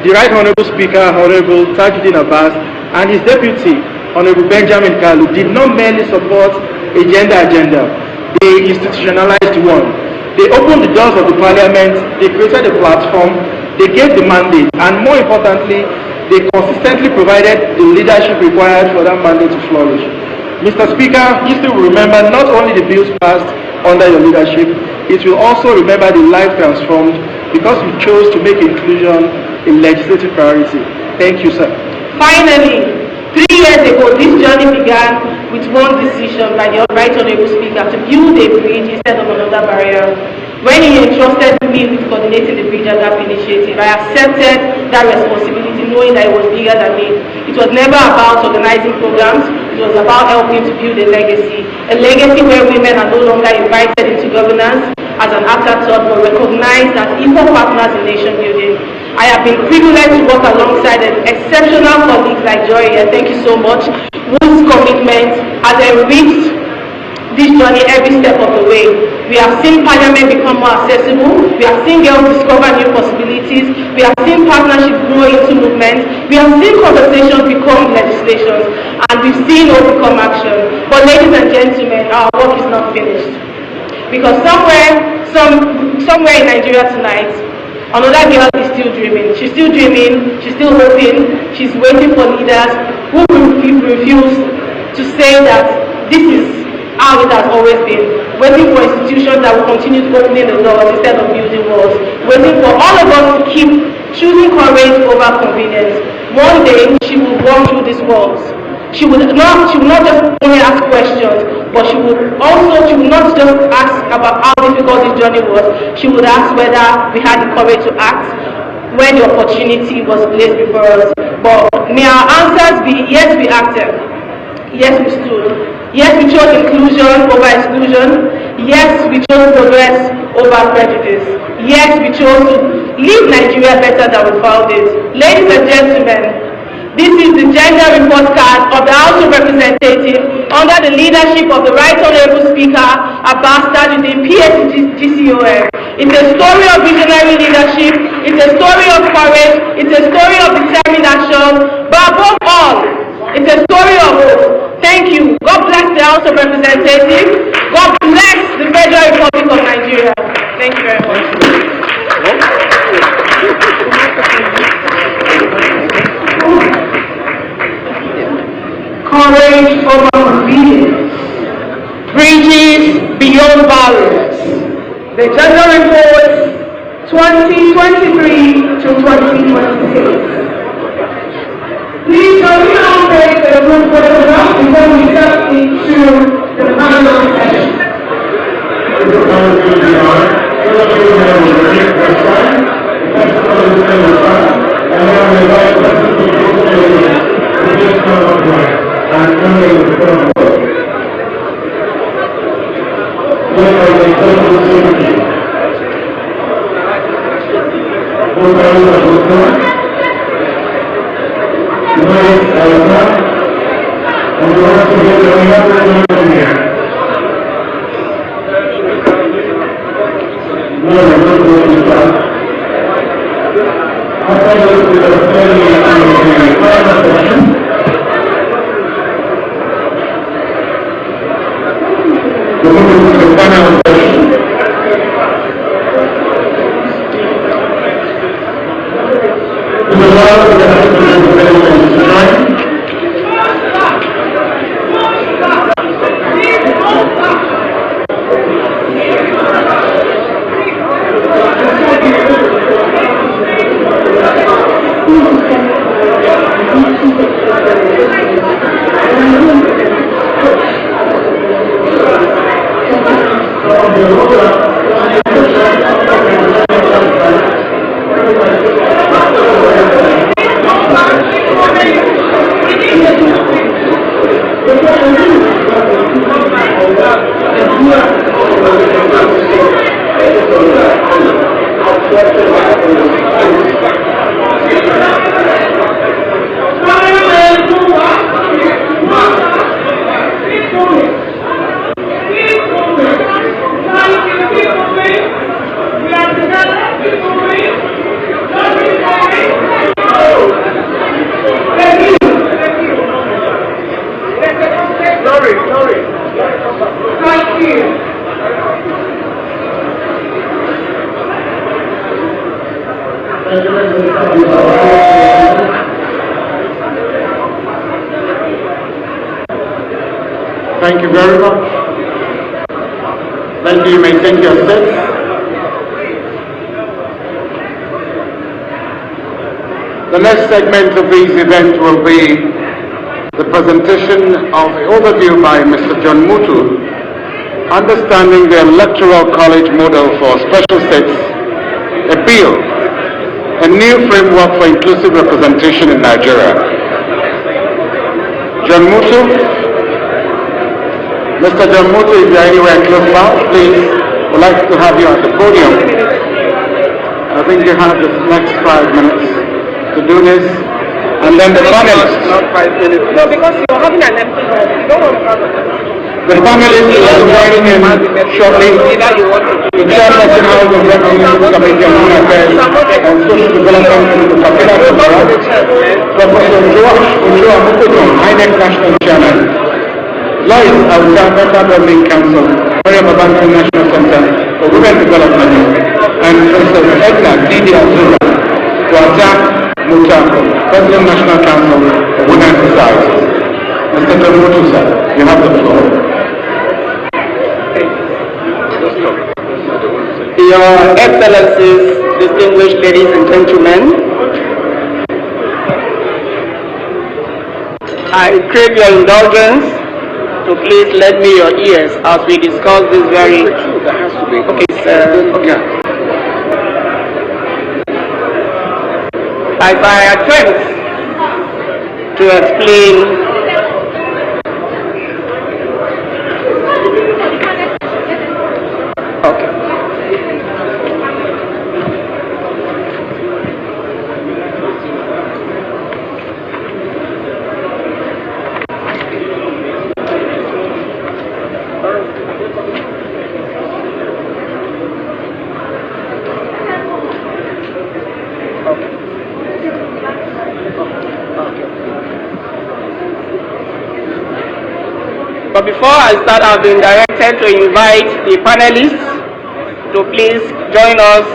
The Right Honourable Speaker, Honourable Tajuddin Abbas, and his deputy, Honourable Benjamin Kalu, did not merely support a gender agenda, they institutionalized one. They opened the doors of the parliament, they created a platform, they gave the mandate, and more importantly, they consistently provided the leadership required for that mandate to flourish. Mr. Speaker, history will remember not only the bills passed under your leadership, it will also remember the life transformed because you chose to make inclusion a legislative priority. Thank you, sir. Finally, 3 years ago, this journey began with one decision by the Right Honourable Speaker to build a bridge instead of another barrier. When he entrusted me with coordinating the Bridge Gap initiative, I accepted that responsibility knowing that it was bigger than me. It was never about organizing programs, it was about helping to build a legacy where women are no longer invited into governance as an afterthought but recognized as equal partners in nation building. I have been privileged to work alongside exceptional colleagues like Joy here, thank you so much, whose commitment has enriched this journey every step of the way. We have seen Parliament become more accessible, we have seen girls discover new possibilities, we have seen partnerships grow into movements, we have seen conversations become legislations, and we've seen hope become action. But ladies and gentlemen, our work is not finished. Because somewhere in Nigeria tonight, another girl is still dreaming. She's still dreaming, she's still hoping, she's waiting for leaders who refuse to say that this is how it has always been. Waiting for institutions that will continue opening the doors instead of building walls. Waiting for all of us to keep choosing courage over convenience. One day, she will walk through these walls. She will not just only ask questions, but she would not just ask about how difficult this journey was. She would ask whether we had the courage to act when the opportunity was placed before us. But may our answers be, yes, we acted. Yes, we stood. Yes, we chose inclusion over exclusion. Yes, we chose progress over prejudice. Yes, we chose to leave Nigeria better than we found it. Ladies and gentlemen, this is the gender report card of the House of Representatives under the leadership of the Right Honourable Speaker, Abbas Tajuddin, PhD-GCOM. It's a story of visionary leadership, it's a story of courage, it's a story of determined action, but above all, it's a story of hope. Thank you. God bless the House of Representatives. God bless the Federal Republic of Nigeria. Thank you very much. Courage over convenience. Bridges beyond barriers. The Gender Report 2023 to 2026. Please can we now take the group photograph before we step into the final session. Thank you very much. Thank you. You may take your seats. The next segment of this event will be the presentation of the overview by Mr. John Mutu, Understanding the Electoral College Model for Special Seats, a bill, a new framework for inclusive representation in Nigeria. John Mutu. Mr. John Mutu, if you are anywhere close by, please, we'd like to have you at the podium. I think you have the next 5 minutes to do this. And then the panelists. Not 5 minutes. No, because you're having an empty hall. You don't want to have a... The panelists will be joining in shortly. The chairperson of the Representative Committee on Home Affairs and Social Development in the Papilla Professor Joash Ochoa Mukuton, INEC National Chairman. Lois Auta, Member Governing Council, Maria Babangida National Center for Women Development, and Professor Edna Didi Azura, Wata Mutako, President National Council for Women Societies. Mr. Tomoto, sir, you have the floor. Your Excellencies, distinguished ladies and gentlemen, I crave your indulgence to please lend me your ears as we discuss this very... Okay, sir. Okay. As I attempt to explain But before I start, I've been directed to invite the panelists to please join us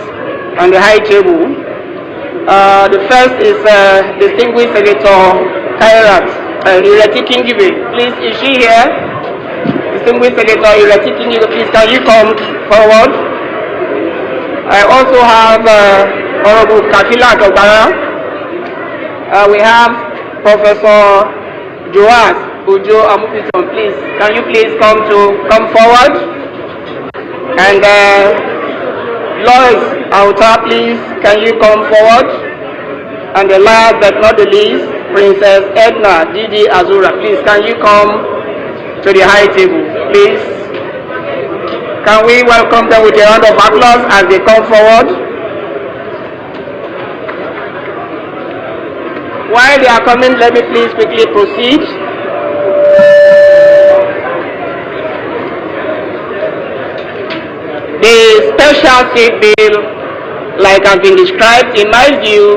on the high table. The first is distinguished Senator Kairat Ireti Kingibe. Please, is she here? Distinguished Senator Ireti Kingibe, please, can you come forward? I also have Honorable Kafila Togara. We have Professor Joas Ujo Amupiton, please. Can you please come forward? And Lois Auta, please, can you come forward? And the last but not the least, Princess Edna Didi Azura, please, can you come to the high table, please? Can we welcome them with a round of applause as they come forward? While they are coming, let me please quickly proceed. The special seat bill, like has been described, in my view,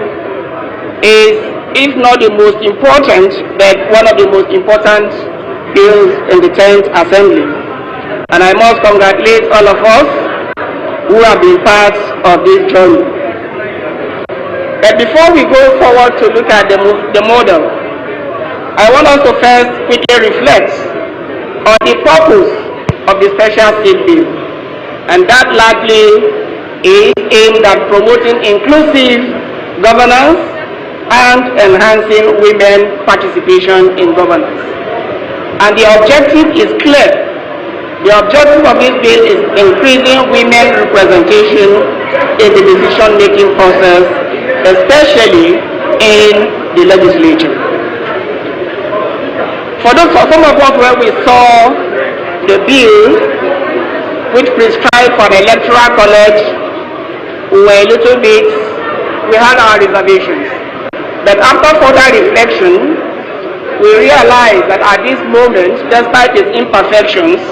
is, if not the most important, but one of the most important bills in the 10th Assembly. And I must congratulate all of us who have been part of this journey. But before we go forward to look at the model, I want us to first quickly reflect on the purpose of the special seat bill. And that largely is aimed at promoting inclusive governance and enhancing women participation in governance. And the objective is clear. The objective of this bill is increasing women representation in the decision-making process, especially in the legislature. For some of us, where we saw the bill which prescribed for the electoral college, we were a little bit, we had our reservations. But after further reflection, we realized that at this moment, despite its imperfections,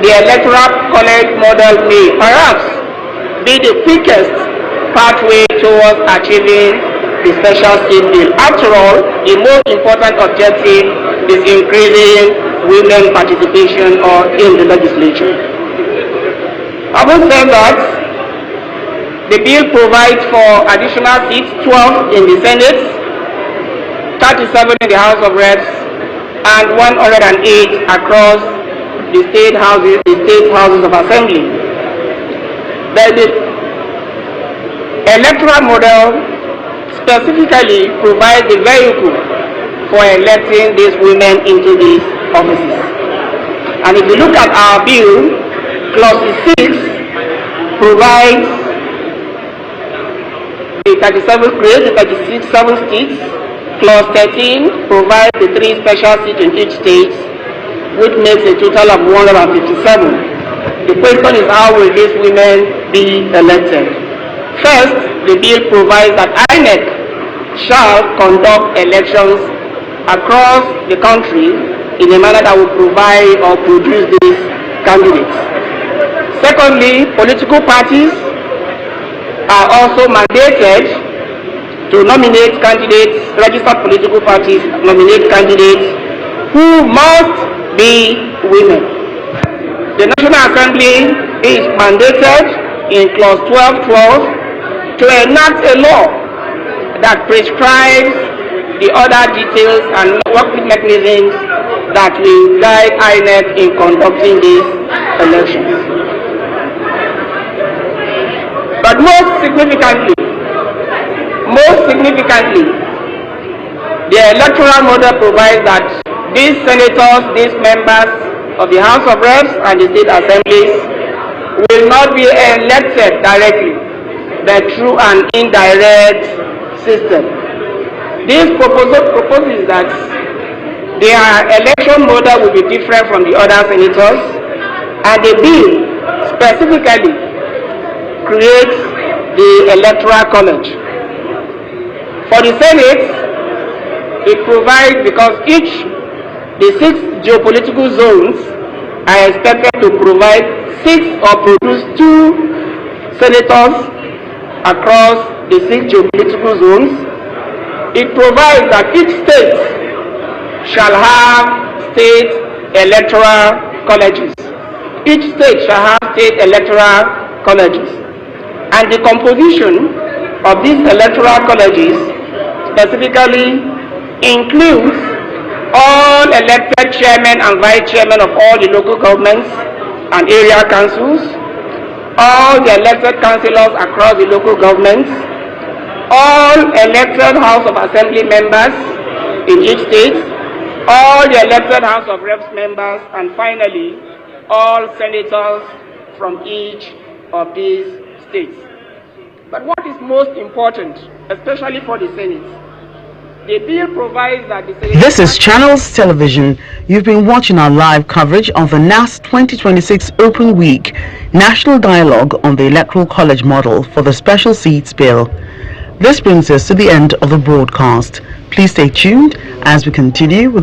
the electoral college model may perhaps be the quickest pathway towards achieving the special seat bill. After all, the most important objective is increasing women participation in the legislature. Having said that, the bill provides for additional seats, 12 in the Senate, 37 in the House of Reps, and 108 across the state houses of assembly. The electoral model specifically provides the vehicle for electing these women into these offices. And if you look at our bill, Clause 6 provides the 36 seats. Clause 13 provides the 3 special seats in each state, which makes a total of 157. The question is, how will these women be elected? First, the bill provides that INEC shall conduct elections across the country in a manner that will provide or produce these candidates. Secondly, political parties are also mandated to nominate candidates, registered political parties nominate candidates who must be women. The National Assembly is mandated in Clause 12 to enact a law that prescribes the other details and working mechanisms that will guide INEC in conducting these elections. But most significantly, the electoral model provides that these senators, these members of the House of Reps and the state assemblies will not be elected directly, but through an indirect system. This proposes that their election model will be different from the other senators, and the bill specifically creates the Electoral College. For the Senate, it provides, because the 6 geopolitical zones are expected to provide 6 or produce 2 senators across the 6 geopolitical zones. It provides that each state shall have state electoral colleges. Each state shall have state electoral colleges. And the composition of these electoral colleges specifically includes all elected chairmen and vice chairmen of all the local governments and area councils, all the elected councillors across the local governments, all elected House of Assembly members in each state, all the elected House of Reps members, and finally, all senators from each of these states. But what is most important, especially for the Senate, the bill provides that the Senate... This is Channels Television. You've been watching our live coverage of the NASS 2026 Open Week National Dialogue on the Electoral College Model for the Special Seats Bill. This brings us to the end of the broadcast. Please stay tuned as we continue with